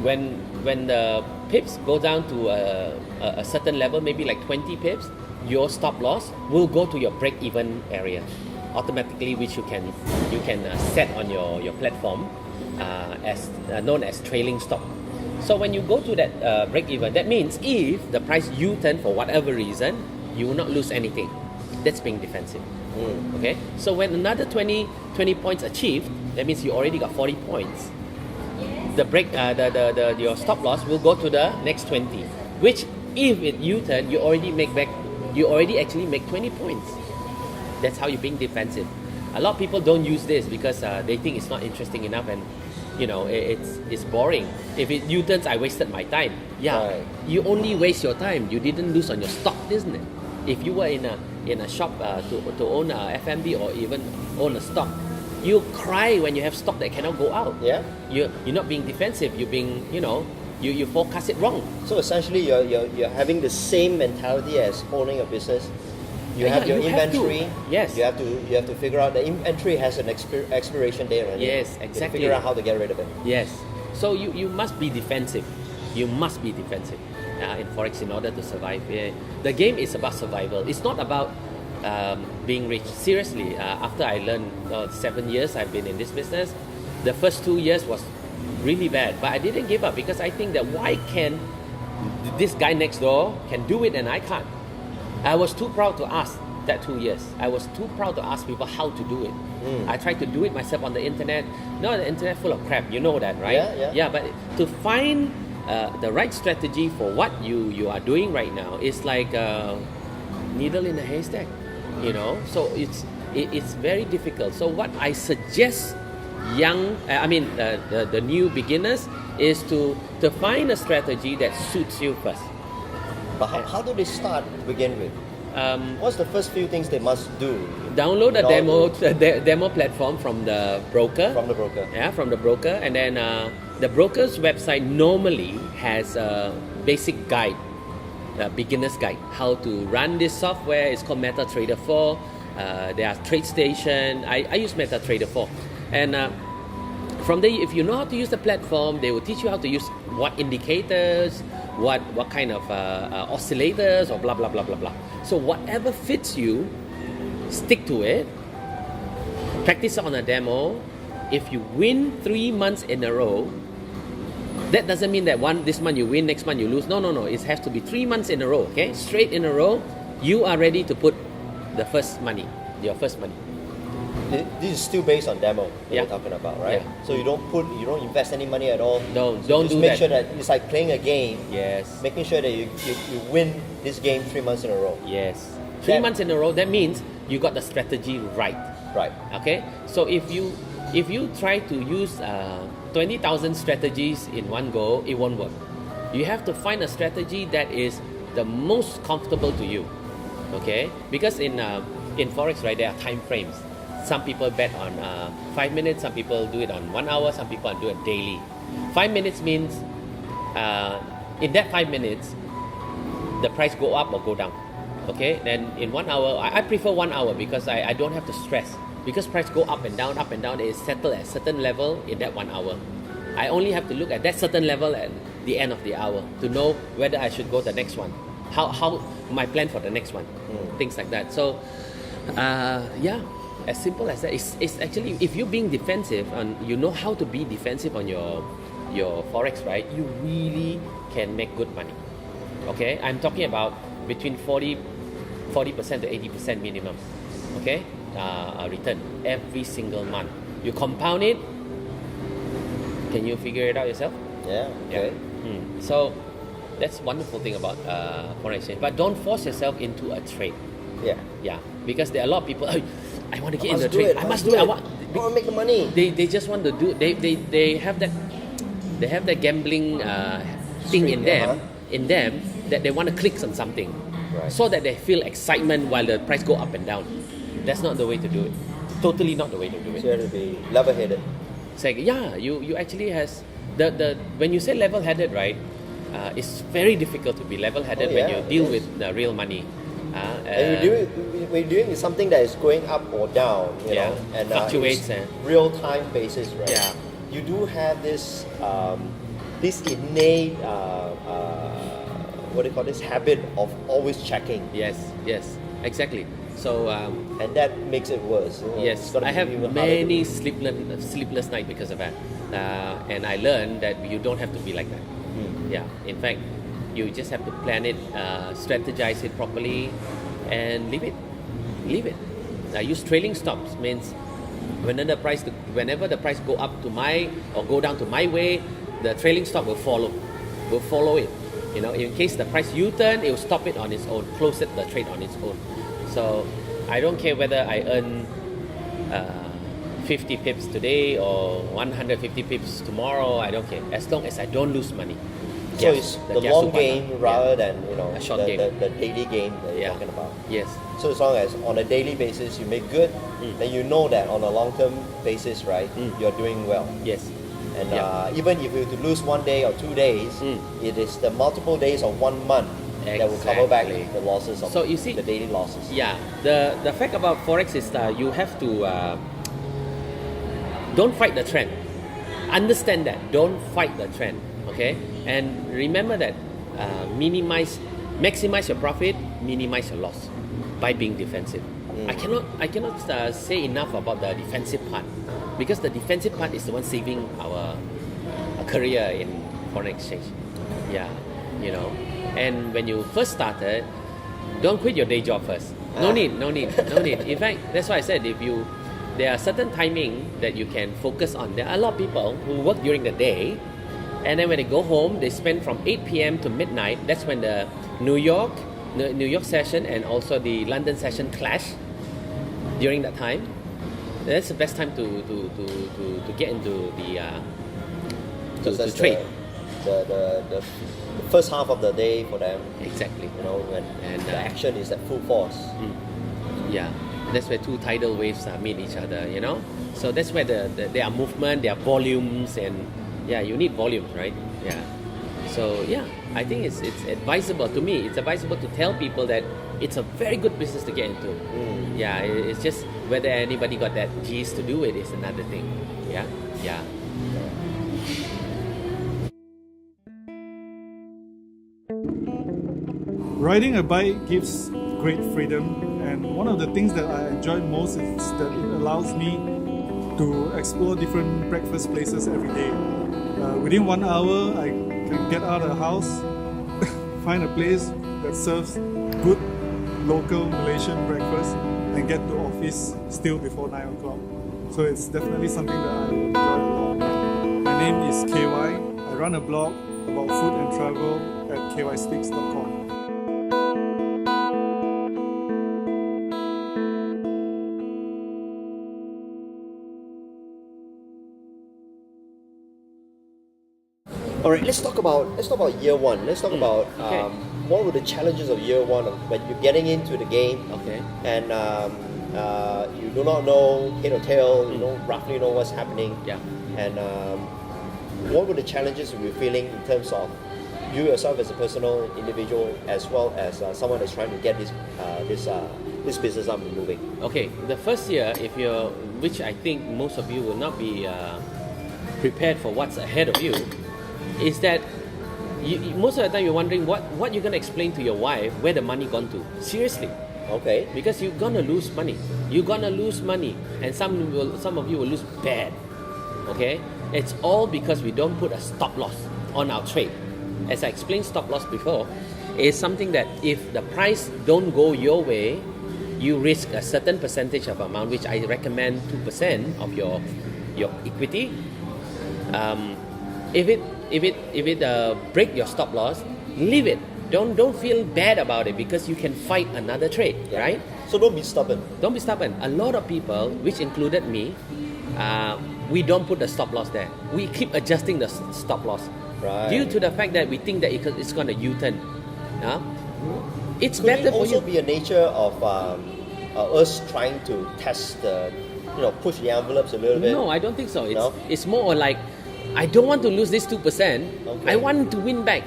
when the pips go down to a certain level, maybe like 20 pips, your stop loss will go to your break-even area automatically, which you can set on your platform as known as trailing stop. So when you go to that break-even, that means if the price U-turn for whatever reason, you will not lose anything. That's being defensive. Okay, so when another 20 points achieved, that means you already got 40 points. The break, your stop loss will go to the next 20, which if it U-turn, you already actually make 20 points. That's how you're being defensive. A lot of people don't use this because they think it's not interesting enough, and it's boring. If it U-turns, I wasted my time. Yeah, right. You only waste your time. You didn't lose on your stock, isn't it? If you were in a shop to own a F&B or even own a stock, you cry when you have stock that cannot go out. Yeah. You're not being defensive. You're being, you forecast it wrong. So essentially, you're having the same mentality as owning a business. You have your inventory. Yes. You have to figure out the inventory has an expiration date, right? Yes, exactly. You figure out how to get rid of it. Yes. So you must be defensive. You must be defensive in Forex in order to survive. The game is about survival. It's not about being rich. Seriously, after I learned 7 years I've been in this business, the first 2 years was really bad. But I didn't give up because I think that why can this guy next door can do it and I can't? I was too proud to ask that 2 years. I was too proud to ask people how to do it. I tried to do it myself on the internet. No, the internet full of crap. You know that, right? Yeah, but to find the right strategy for what you are doing right now is like a needle in a haystack, So it's very difficult. So what I suggest the new beginners is to find a strategy that suits you first. But how do they start to begin with? What's the first few things they must do? Download a demo platform from the broker. From the broker. Yeah, from the broker. And then the broker's website normally has a basic guide, a beginner's guide, how to run this software. It's called MetaTrader 4. There are TradeStation. I use MetaTrader 4. And from there, if you know how to use the platform, they will teach you how to use what indicators, what kind of oscillators or blah blah blah blah blah. So whatever fits you, stick to it. Practice on a demo. If you win 3 months in a row, that doesn't mean that this month you win, next month you lose. No. It has to be 3 months in a row. Okay, straight in a row. You are ready to put your first money. This is still based on demo we're talking about, right? Yeah. So you don't invest any money at all. Don't just do make that. Sure that it's like playing a game. Yes. Making sure that you win this game 3 months in a row. Yes. 3 months in a row. That means you got the strategy right. Right. Okay. So if you try to use 20,000 strategies in one go, it won't work. You have to find a strategy that is the most comfortable to you. Okay. Because in Forex, right, there are time frames. Some people bet on 5 minutes, some people do it on 1 hour, some people do it daily. 5 minutes means in that 5 minutes, the price go up or go down. Okay, then in 1 hour, I prefer 1 hour because I don't have to stress. Because price go up and down, it is settled at a certain level in that 1 hour. I only have to look at that certain level at the end of the hour to know whether I should go the next one. How my plan for the next one, things like that. So, as simple as that. It's actually, if you're being defensive and you know how to be defensive on your Forex, right, you really can make good money. Okay, I'm talking about between 40% to 80% minimum. Okay, return every single month. You compound it. Can you figure it out yourself? Yeah. Okay. So that's wonderful thing about foreign exchange. But don't force yourself into a trade. Yeah. Because there are a lot of people. I want to get into the trade. I must do it. I want to make the money. They just want to do. They have that gambling thing in them. That they want to click on something, right, so that they feel excitement while the price go up and down. That's not the way to do it. Totally not the way to do it. So you have to be level-headed. It's like, you actually has the when you say level-headed, right? It's very difficult to be level-headed when you deal with the real money. And we're doing something that is going up or down, you know, and fluctuates, real time basis, right? Yeah. You do have this this innate what do you call this habit of always checking. Yes, exactly. So and that makes it worse. You know, yes, I have many sleepless nights because of that, and I learned that you don't have to be like that. Yeah, in fact, you just have to plan it, strategize it properly, and leave it. Use trailing stops, means whenever the price go up to my or go down to my way, the trailing stop will follow it. You know, in case the price U-turn, it will stop it on its own, close the trade on its own. So I don't care whether I earn 50 pips today or 150 pips tomorrow. I don't care, as long as I don't lose money. So it's the long game rather than, you know, a short game. The daily game that you're talking about. Yes. So as long as on a daily basis you make good, then you know that on a long-term basis, right, you're doing well. Yes. And even if you were to lose 1 day or 2 days, it is the multiple days of 1 month that will cover back the losses of the daily losses. Yeah. The fact about Forex is that you have to don't fight the trend. Understand that. Don't fight the trend. Okay? And remember that maximize your profit, minimize your loss by being defensive. I cannot say enough about the defensive part, because the defensive part is the one saving our career in foreign exchange. Yeah, you know. And when you first started, don't quit your day job first. No need. In fact, that's why I said there are certain timing that you can focus on. There are a lot of people who work during the day, and then when they go home, they spend from 8 p.m. to midnight. That's when the New York session and also the London session clash. During that time, that's the best time to get into the trade. The first half of the day for them. Exactly. You know, when the action is at full force. Yeah, that's where two tidal waves meet each other. You know, so that's where there are movement, there are volumes, and you need volumes, right? Yeah. So I think it's advisable to me. It's advisable to tell people that it's a very good business to get into. Yeah, it's just whether anybody got that gist to do it is another thing. Yeah. Riding a bike gives great freedom, and one of the things that I enjoy most is that it allows me to explore different breakfast places every day. Within 1 hour, I can get out of the house, find a place that serves good local Malaysian breakfast, and get to office still before 9 o'clock. So it's definitely something that I enjoy a lot. My name is KY. I run a blog about food and travel at kyspeaks.com. All right, let's talk about year one. Let's talk about what were the challenges of year one when you're getting into the game. Okay. And you do not know head or tail. You don't roughly know what's happening. Yeah. And what were the challenges you were feeling in terms of you yourself as a personal individual, as well as someone that's trying to get this business up and moving? Okay. The first year, which I think most of you will not be prepared for what's ahead of you, is that most of the time you're wondering what you're going to explain to your wife where the money gone to. Seriously. Okay. Because you're going to lose money. And some of you will lose bad. Okay? It's all because we don't put a stop loss on our trade. As I explained, stop loss before is something that if the price don't go your way, you risk a certain percentage of amount, which I recommend 2% of your equity. If it break your stop loss, leave it. Don't feel bad about it, because you can fight another trade, right? So don't be stubborn. Don't be stubborn. A lot of people, which included me, we don't put the stop loss there. We keep adjusting the stop loss, right, due to the fact that we think that it's going to U-turn. It's Could better it for you. also be a nature of us trying to test push the envelopes a little bit? No, I don't think so. No? It's more like, I don't want to lose this 2%. Okay. I want to win back.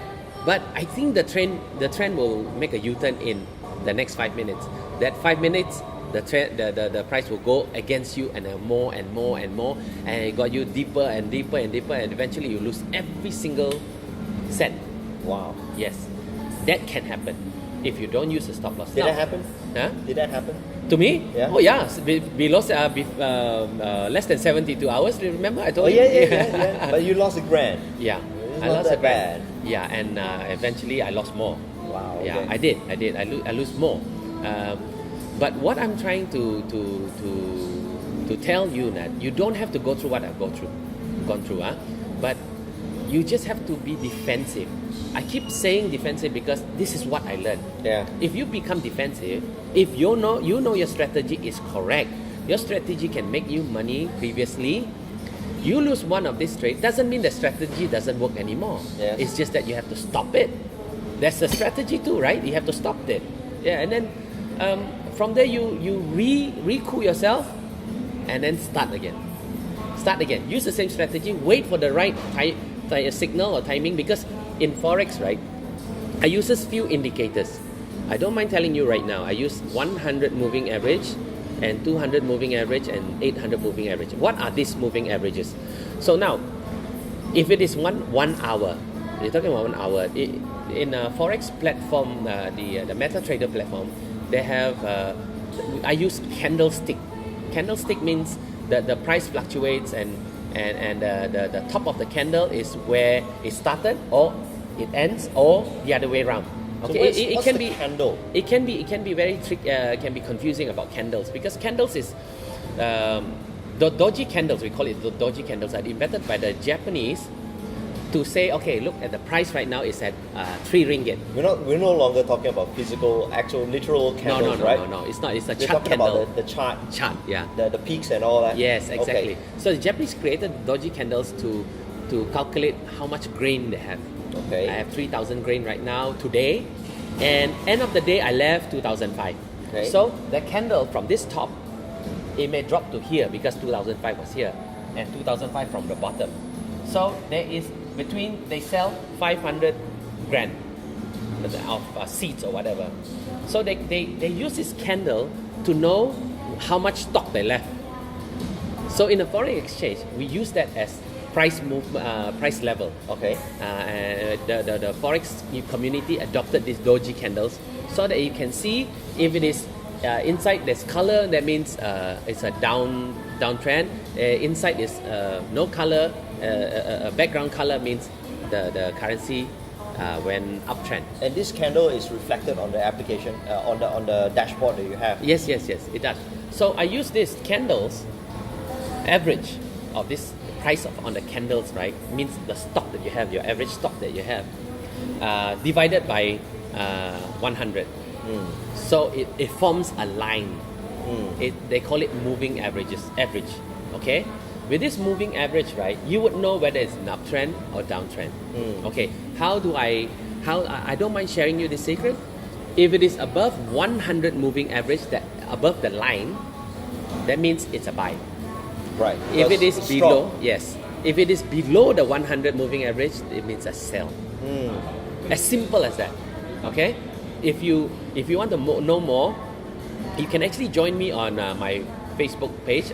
But I think the trend will make a U-turn in the next 5 minutes. That 5 minutes, the price will go against you and more and more and more, and it got you deeper and deeper and deeper, and eventually you lose every single cent. Wow. Yes, that can happen if you don't use a stop loss. Did that happen? Huh? Did that happen? To me? Yeah. Oh yeah, below less than 72 hours. Remember I told you? Yeah. But you lost $1,000. Yeah, It's I not lost that $1,000. bad. Yeah, and eventually I lost more. Wow. Yeah, okay. I did. I lose more. But what I'm trying to tell you that you don't have to go through what I've gone through, but you just have to be defensive. I keep saying defensive because this is what I learned. Yeah. If you become defensive, if you know your strategy is correct, your strategy can make you money previously. You lose one of these trades doesn't mean the strategy doesn't work anymore. Yes. It's just that you have to stop it. That's a strategy too, right? You have to stop it. Yeah, and then from there you recool yourself, and then start again. Use the same strategy. Wait for the right signal or timing, because in forex, right, I use a few indicators. I don't mind telling you right now. I use 100 moving average, and 200 moving average, and 800 moving average. What are these moving averages? So now, if it is 1 hour, you're talking about 1 hour. In a forex platform, the MetaTrader platform, they have. I use candlestick. Candlestick means that the price fluctuates, and the top of the candle is where it started, or it ends, or the other way around. Okay, so it can be candle. It can be very can be confusing about candles, because candles is the doji candles. We call it the doji candles, are invented by the Japanese to say, okay, look at the price right now is at 3 ringgit. We're no longer talking about physical, actual, literal candles, right? No. It's not. It's a We're chart talking candle. about the chart, Yeah. the peaks and all that. Yes, exactly. Okay. So the Japanese created doji candles to calculate how much grain they have. Okay. I have 3,000 grain right now today, and end of the day I left 2,005. Okay. So the candle from this top, it may drop to here because 2,005 was here, and 2,005 from the bottom. So there is they sell 500 grand of seeds or whatever. So they use this candle to know how much stock they left. So in a foreign exchange, we use that as price level. Okay. The forex community adopted these doji candles so that you can see if it is inside there's color, that means it's a downtrend. Inside is no color, background color means the currency went uptrend. And this candle is reflected on the application, on the dashboard that you have. Yes, it does. So I use these candles, average of this price on the candles, right? Means the stock that you have, your average stock that you have, divided by 100. So it forms a line. They call it moving average. Okay, with this moving average, right, you would know whether it's an uptrend or downtrend. Okay, I don't mind sharing you the secret. If it is above 100 moving average, that above the line, that means it's a buy. Right. If it is it's below, strong. yes. If it is below the 100 moving average, it means a sell. As simple as that. Okay. If you want to know more, you can actually join me on my Facebook page,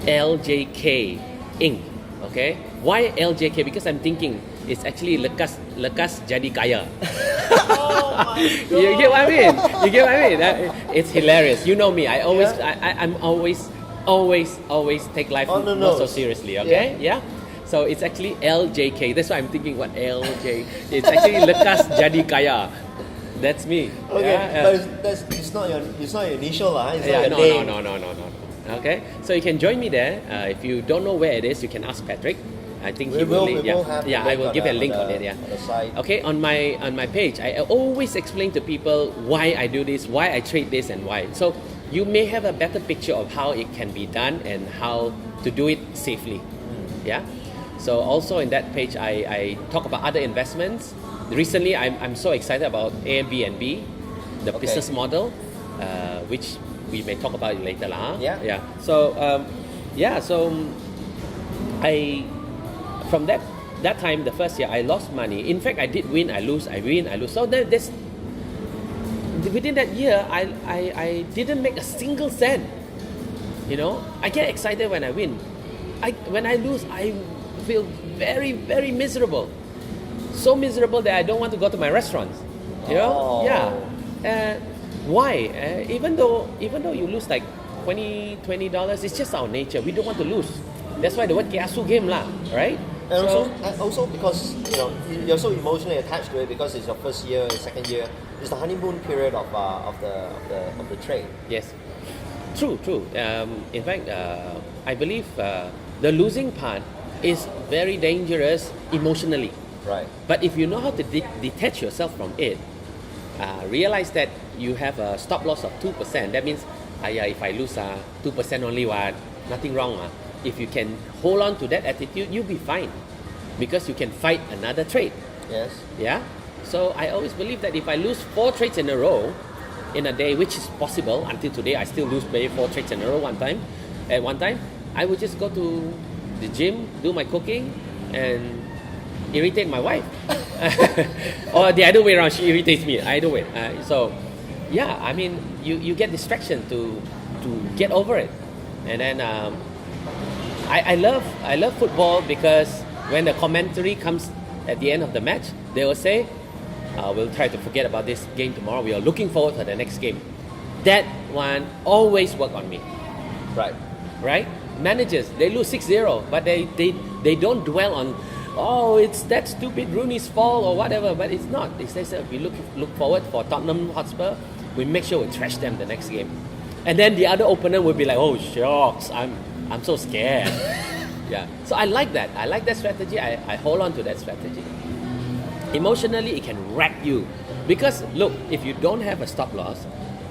LJK Inc. Okay. Why LJK? Because I'm thinking it's actually lekas jadi kaya. You get what I mean? It's hilarious. You know me. I'm always take life not so seriously. Okay. Yeah. So it's actually LJK. That's why I'm thinking what LJ. It's actually lekas jadi kaya. That's me. Okay, but it's not your initial lah. It's not your name. No. Okay, so you can join me there. If you don't know where it is, you can ask Patrick. I think he will. I will give a link on it. Yeah. On the site. Okay, on my page, I always explain to people why I do this, why I trade this, and why. So you may have a better picture of how it can be done and how to do it safely. Yeah. So also in that page, I talk about other investments. Recently, I'm so excited about Airbnb, the business model, which we may talk about it later lah. So I from that that time, the first year, I lost money. In fact, I did win, I lose, I win, I lose. So there's within that year, I didn't make a single cent. You know, I get excited when I win. When I lose, I feel very, very miserable. So miserable that I don't want to go to my restaurants. You know, yeah. Why? Even though you lose like $20, it's just our nature. We don't want to lose. That's why the word kiasu game lah, right? And also because you're so emotionally attached to it because it's your first year, second year. It's the honeymoon period of the trade. Yes, true. In fact, I believe the losing part is very dangerous emotionally. Right. But if you know how to detach yourself from it, realize that you have a stop loss of 2%. That means, if I lose 2% only, nothing wrong. If you can hold on to that attitude, you'll be fine, because you can fight another trade. Yes. Yeah. So I always believe that if I lose 4 trades in a row in a day, which is possible until today, I still lose maybe 4 trades in a row at one time, I would just go to the gym, do my cooking, and irritate my wife. Or the other way around, she irritates me. Either way. So yeah, I mean, you get distraction to get over it. And then I love football because when the commentary comes at the end of the match, they will say, we'll try to forget about this game tomorrow. We are looking forward to the next game. That one always work on me. Right? Managers, they lose 6-0, but they don't dwell on, it's that stupid Rooney's fault or whatever, but it's not. They say we look forward for Tottenham Hotspur, we make sure we trash them the next game. And then the other opponent will be like, oh shucks, I'm so scared. Yeah. So I like that. I like that strategy. I hold on to that strategy. Emotionally, it can wreck you. Because look, if you don't have a stop loss,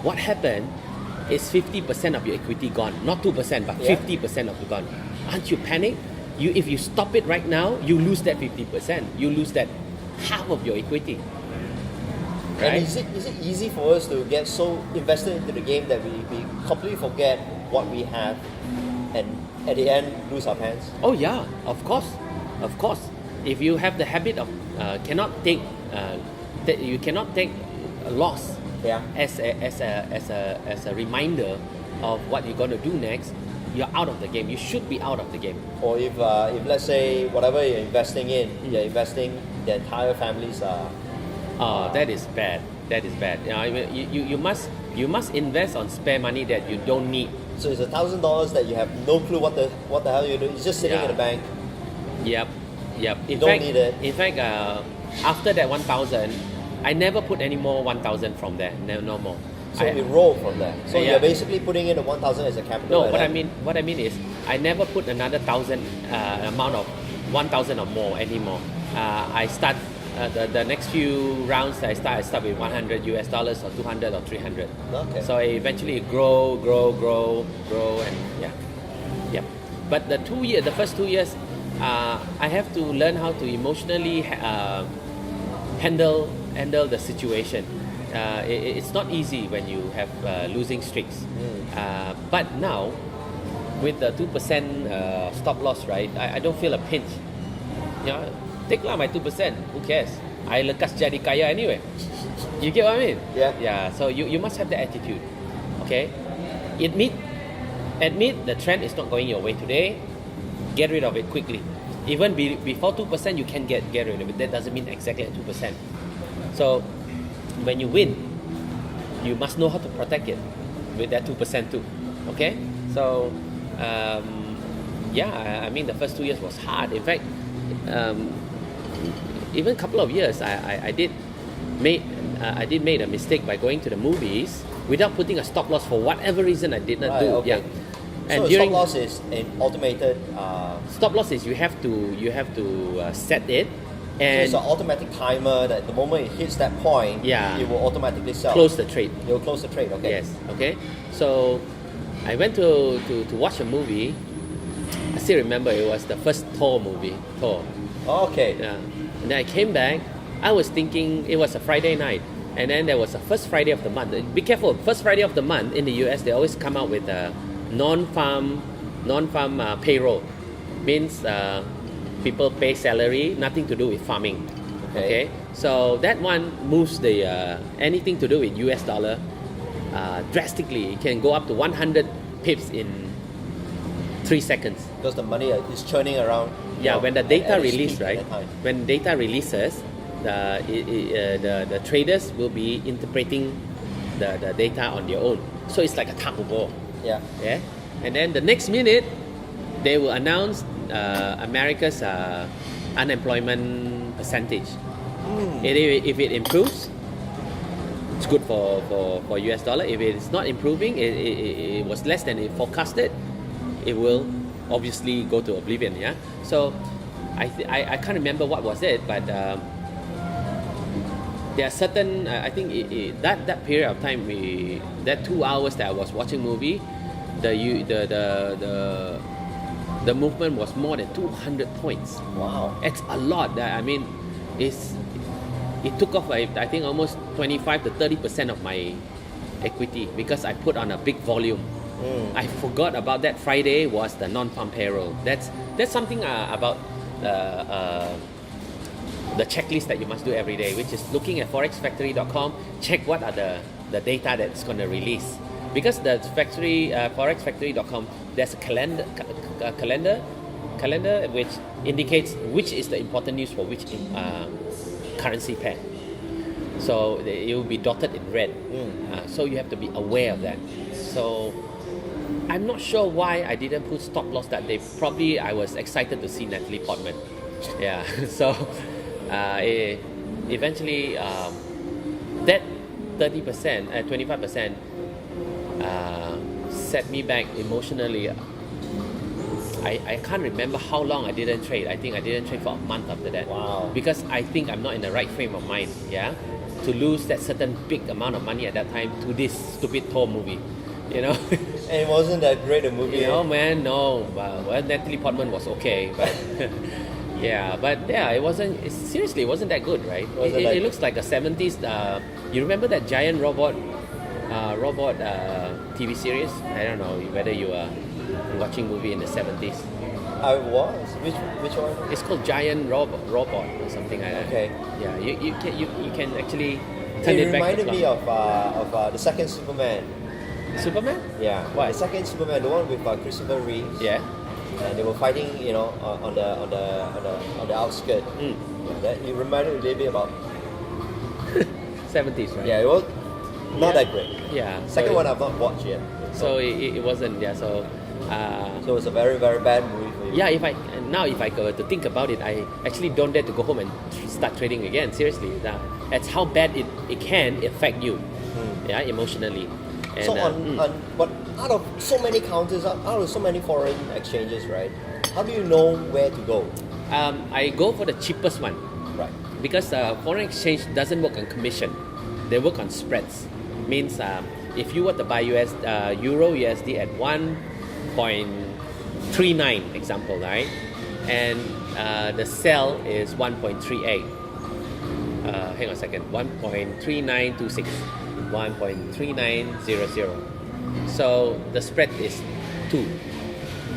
what happened is 50% of your equity gone. Not 2%, but 50% of it gone. Aren't you panicked? If you stop it right now, you lose that 50%. You lose that half of your equity. Right? And is it easy for us to get so invested into the game that we completely forget what we have and at the end lose our pants? Oh yeah, of course. If you have the habit of you cannot take a loss as a reminder of what you're going to do next, you're out of the game. You should be out of the game. Or if let's say whatever you're investing in, you're investing the entire family's. That is bad. You must invest on spare money that you don't need. So it's $1,000 that you have no clue what the hell you're doing. It's just sitting in the bank. Yep. You don't need it. In fact, after that 1,000, I never put any more 1,000 from there. No more. So you roll from there. So you're basically putting in the 1,000 as a capital. No, what I mean is, I never put another 1,000 amount of 1,000 or more anymore. I start the next few rounds. I start with $100 or 200 or 300. Okay. So I eventually grow, and yeah. But the first 2 years, I have to learn how to emotionally handle the situation. It's not easy when you have losing streaks. But now, with the 2% stop loss, right? I don't feel a pinch. Take my 2%. Who cares? I lekas jadi kaya anyway. You get what I mean? Yeah. So you must have the attitude. Okay. Admit the trend is not going your way today. Get rid of it quickly. Even before 2%, you can get rid of it. That doesn't mean exactly at 2%. So when you win, you must know how to protect it with that 2% too. Okay? So I mean the first 2 years was hard. In fact, even a couple of years, I did made a mistake by going to the movies without putting a stop loss for whatever reason I did not do. Okay. Yeah. And so stop loss is an automated. Stop loss is you have to set it, So and it's an automatic timer that the moment it hits that point, it will automatically sell. close the trade. It will close the trade. Okay. Yes. Okay. So I went to watch a movie. I still remember it was the first Thor movie. Thor. Okay. Yeah. And then I came back. I was thinking it was a Friday night, and then there was a first Friday of the month. Be careful. First Friday of the month in the US, they always come out with a non-farm payroll. Means people pay salary, nothing to do with farming. Okay. So that one moves the anything to do with US dollar drastically. It can go up to 100 pips in 3 seconds. Because the money is churning around. Yeah, when the data at its release, peak right? at that time. When data releases, the traders will be interpreting the data on their own. So it's like a tug of war. Yeah. Yeah, and then the next minute, they will announce America's unemployment percentage. If it improves, it's good for US dollar. If it's not improving, it was less than it forecasted, it will obviously go to oblivion. Yeah. So I can't remember what was it, but there are certain I think that period of time, that 2 hours that I was watching movie, the movement was more than 200 points. Wow. It's a lot. I mean, it took off, I think, almost 25 to 30% of my equity because I put on a big volume. I forgot about that. Friday was the non-farm payroll. That's something about the checklist that you must do every day, which is looking at forexfactory.com, check what are the data that's going to release. Because the forexfactory.com, there's a calendar which indicates which is the important news for which currency pair. So it will be dotted in red. So you have to be aware of that. So I'm not sure why I didn't put stop loss that day. Probably I was excited to see Natalie Portman. Yeah. So eventually that 30%, 25% set me back emotionally. I can't remember how long I didn't trade. I think I didn't trade for a month after that. Wow. Because I think I'm not in the right frame of mind, yeah, to lose that certain big amount of money at that time to this stupid Thor movie, you know. And it wasn't that great a movie. No, man, no. Well, Natalie Portman was okay, but yeah, but yeah, it wasn't that good, right? It looks like a 70s. You remember that giant robot TV series? I don't know whether you are watching movie in the 70s. I was. Which one? It's called Giant Robot or something like that. Okay. Yeah, you can actually turn It it back. reminded me of the second Superman. Superman? Yeah. What? The second Superman, the one with Christopher Reeves. Yeah. And they were fighting, on the outskirts. That it reminded me a little bit about. 70s, right? Yeah, it was not that great. Yeah. Second one I've not watched yet. So it wasn't. Yeah. So. So it was a very, very bad movie for you. Yeah, if I were to think about it, I actually don't dare to go home and start trading again. Seriously, that's how bad it can affect you, yeah, emotionally. And, So but out of so many counters, out of so many foreign exchanges, right? How do you know where to go? I go for the cheapest one, Right. because foreign exchange doesn't work on commission; they work on spreads. Means if you were to buy Euro USD at 1.39 example, right? And the sell is 1.38. Hang on a second. 1.3926. 1.3900. So the spread is 2.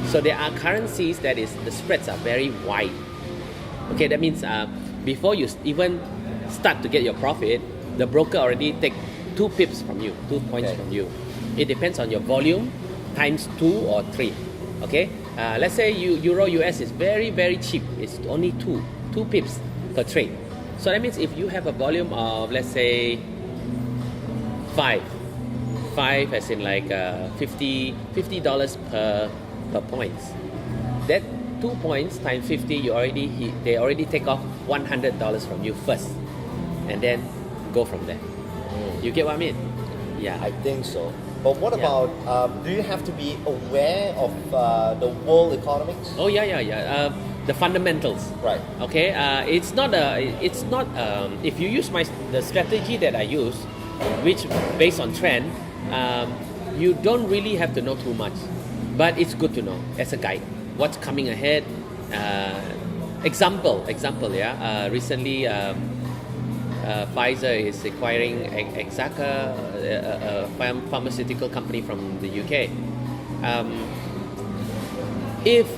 So there are currencies that is the spreads are very wide. Okay, that means before you even start to get your profit, the broker already take 2 pips from you, 2 points from you. It depends on your volume times 2 or 3. Okay, let's say Euro US is very, very cheap. It's only 2 pips per trade. So that means if you have a volume of, let's say, 5 as in like $50 per points. That 2 points times 50, they already take off $100 from you first, and then go from there. You get what I mean? Yeah. I think so. But what about, do you have to be aware of the world economics? Oh yeah. The fundamentals. Right. Okay. It's not. If you use the strategy that I use, which based on trend, you don't really have to know too much, but it's good to know as a guide what's coming ahead. Example. Yeah. Recently. Pfizer is acquiring Exaca, a pharmaceutical company from the UK. If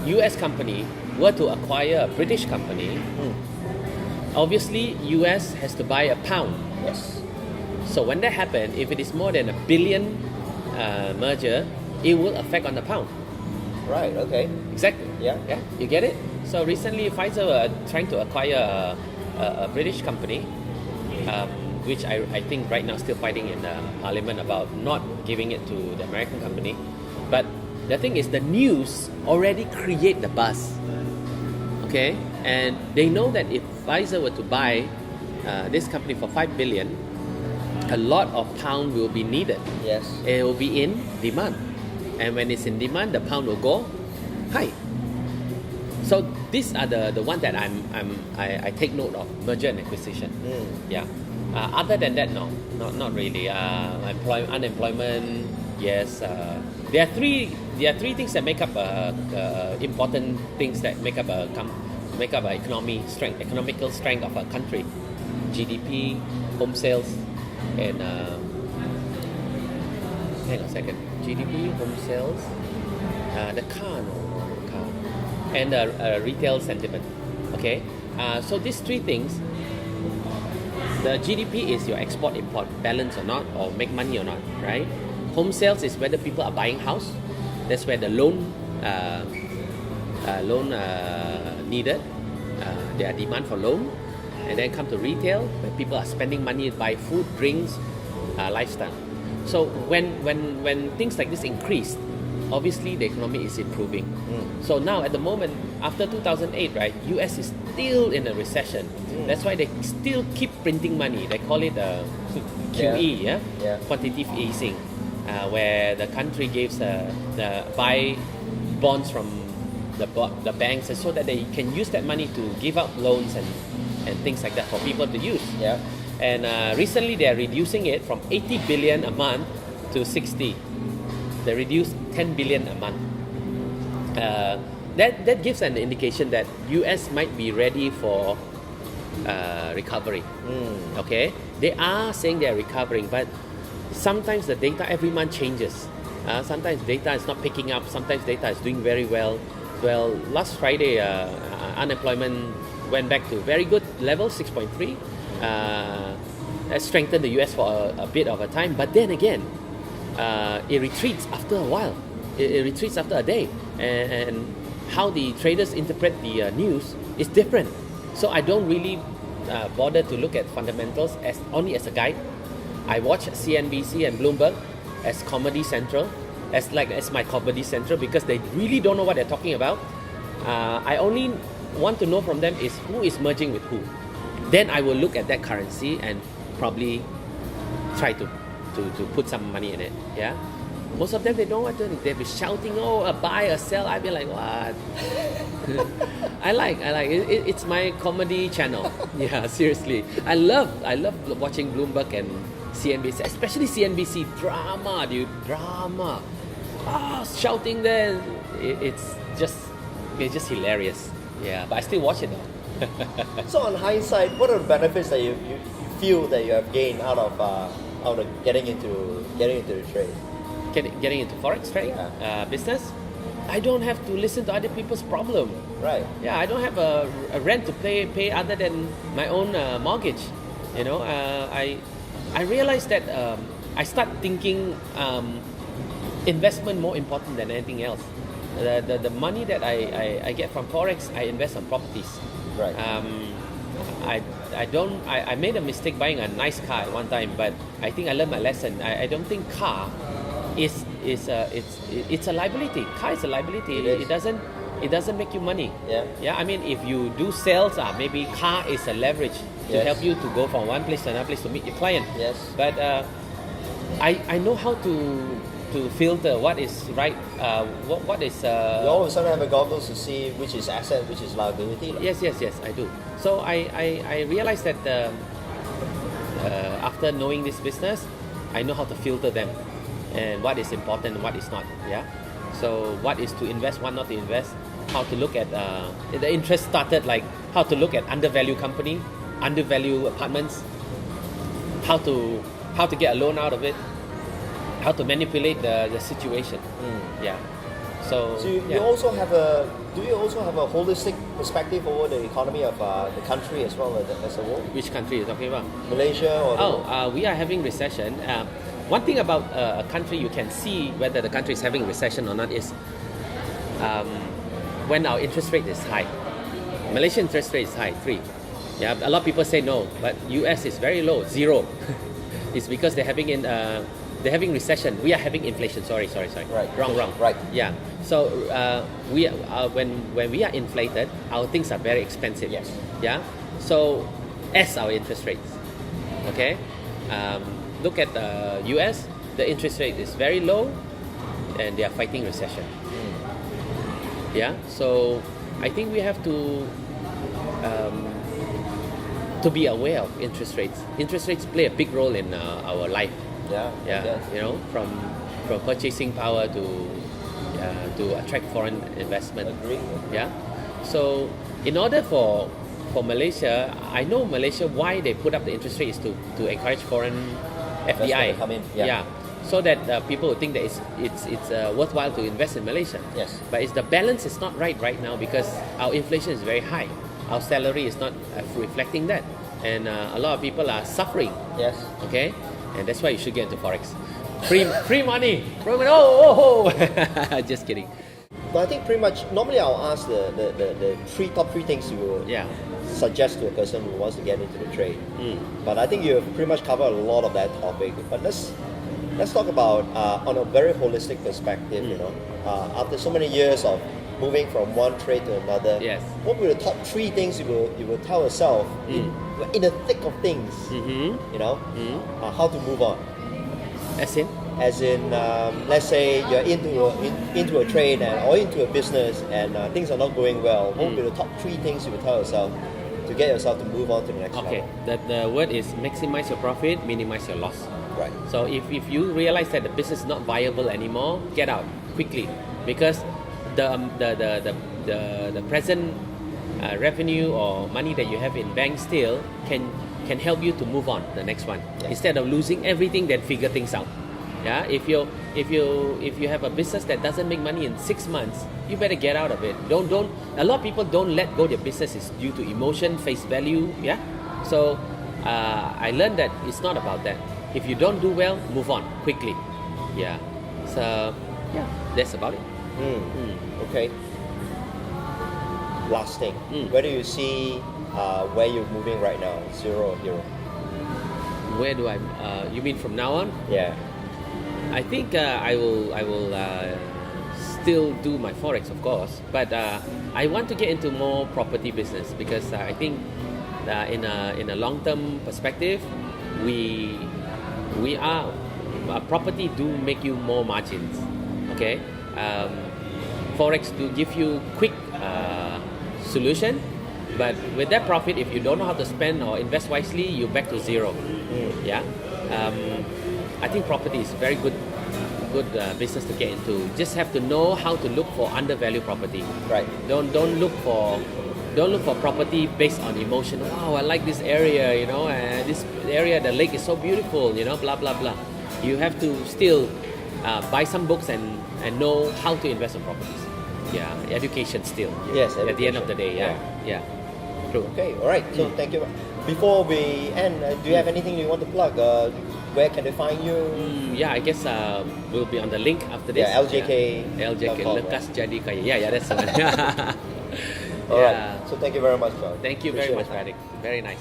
US company were to acquire a British company, obviously US has to buy a pound. Yes. So when that happens, if it is more than $1 billion merger, it will affect on the pound. Right. Okay. Exactly. Yeah. Yeah. You get it? So recently, Pfizer were trying to acquire a British company, which I think right now still fighting in Parliament about not giving it to the American company. But the thing is, the news already create the buzz. Okay, and they know that if Pfizer were to buy this company for $5 billion, a lot of pound will be needed. Yes. It will be in demand, and when it's in demand, the pound will go high. So these are the one that I take note of, merger and acquisition. Yeah. Other than that, no, not really. Unemployment, yes. There are three things that make up important things that make up economical strength of a country: GDP, home sales, and hang on a second. GDP, home sales, the car, and retail sentiment. Okay, so these three things. The GDP is your export-import balance or not, or make money or not, right? Home sales is whether people are buying house. That's where the loan needed. There are demand for loan, and then come to retail where people are spending money to buy food, drinks, lifestyle. So when things like this increase, obviously the economy is improving. So now at the moment, after 2008, right, US is still in a recession. That's why they still keep printing money. They call it QE, quantitative easing, where the country gives buy bonds from the banks so that they can use that money to give out loans and things like that for people to use. Yeah. And recently they are reducing it from 80 billion a month to 60. They reduced 10 billion a month. That gives an indication that US might be ready for recovery. Okay, they are saying they are recovering, but sometimes the data every month changes. Sometimes data is not picking up. Sometimes data is doing very well. Well, last Friday, unemployment went back to very good level, 6.3. That strengthened the US for a bit of a time, but then again, it retreats after a while. It retreats after a day, and how the traders interpret the news is different. So I don't really bother to look at fundamentals only as a guide. I watch CNBC and Bloomberg as Comedy Central, as my Comedy Central, because they really don't know what they're talking about. I only want to know from them is who is merging with who. Then I will look at that currency and probably try to put some money in it. Yeah. Most of them, they don't want to. They'll be shouting, "Oh, a buy, a sell." I'll be like, "What?" I like it. It's my comedy channel. Yeah, seriously. I love watching Bloomberg and CNBC, especially CNBC. Drama, dude, drama. Shouting there. It's just hilarious. Yeah, but I still watch it though. So on hindsight, what are the benefits that you feel that you have gained out of getting into the trade? Getting into forex trading, business, I don't have to listen to other people's problem. Right. Yeah, I don't have a rent to pay other than my own mortgage. You know, I realized that I start thinking investment more important than anything else. The money that I get from forex, I invest on properties. Right. I made a mistake buying a nice car at one time, but I think I learned my lesson. I don't think car it's a liability. Car is a liability. It doesn't make you money. Yeah. I mean, if you do sales, maybe car is a leverage to help you to go from one place to another place to meet your client. Yes. But I know how to filter what is right. What is. You all of a sudden have a goggles to see which is asset, which is liability. Yes, I do. So I realized that after knowing this business, I know how to filter them, and what is important and what is not. Yeah. So what is to invest, what not to invest. How to look at the interest started like how to look at undervalued company, undervalued apartments. How to get a loan out of it. How to manipulate the situation. Yeah. So, So you also have do you also have a holistic perspective over the economy of the country as well as a whole? which country are you talking about? Malaysia or We are having recession. One thing about a country you can see whether the country is having recession or not is when our interest rate is high. Malaysian interest rate is high, 3. Yeah, a lot of people say no, but US is very low, 0. It's because they're having recession. We are having inflation. Sorry. Right. Wrong. Right. Yeah. So when we are inflated, our things are very expensive. Yes. Yeah. So as our interest rates, okay. Look at the US. The interest rate is very low, and they are fighting recession. Yeah. So I think we have to be aware of interest rates. Interest rates play a big role in our life. Yeah. Yeah, you know, from purchasing power to attract foreign investment. Agree. Yeah. So in order for Malaysia, I know Malaysia why they put up the interest rate is to encourage foreign FDI. to come in, yeah. So that people would think that it's worthwhile to invest in Malaysia. Yes. But the balance is not right now because our inflation is very high. Our salary is not reflecting that, and a lot of people are suffering. Yes. Okay, and that's why you should get into forex. Free money. Oh. Just kidding. But I think pretty much normally I'll ask the top three things you would Yeah. suggest to a person who wants to get into the trade. But I think you've pretty much covered a lot of that topic. But let's talk about on a very holistic perspective. You know, after so many years of moving from one trade to another, Yes. what were the top 3 things you will tell yourself in the thick of things? You know, how to move on. As in, Let's say you're into a trade or into a business and things are not going well. What would be the top 3 things you would tell yourself to get yourself to move on to the next okay, level? the word is maximize your profit, minimize your loss. Right. So if you realize that the business is not viable anymore, get out quickly, because the present revenue or money that you have in bank still can help you to move on the next one. Yeah. Instead of losing everything, then figure things out. Yeah, if you have a business that doesn't make money in 6 months, you better get out of it. Don't. A lot of people don't let go their businesses due to emotion, face value. Yeah, so I learned that it's not about that. If you don't do well, move on quickly. Yeah, so yeah, that's about it. Okay. Last thing, where do you see where you're moving right now? 0 or hero? Where do I? You mean from now on? Yeah. I think I will still do my forex, of course, but I want to get into more property business because I think in a long-term perspective, we are property do make you more margins. Okay, forex do give you quick solution, but with that profit, if you don't know how to spend or invest wisely, you're back to 0. Yeah. I think property is very good business to get into. Just have to know how to look for undervalued property. Right. Don't look for property based on emotion. Wow, I like this area, you know, and this area, the lake is so beautiful, you know, blah blah blah. You have to still buy some books and know how to invest in properties. Yeah, education still. Yes. At the end of the day, yeah. True. Okay. All right. So thank you. Before we end, do you have anything you want to plug? Where can they find you? Yeah, I guess we'll be on the link after this. Yeah, LJK. LJK, Lekas Jadi Kaya. Yeah, that's the one. All right. So thank you very much, John. Thank you very Appreciate much, the time. Patrick. Very nice.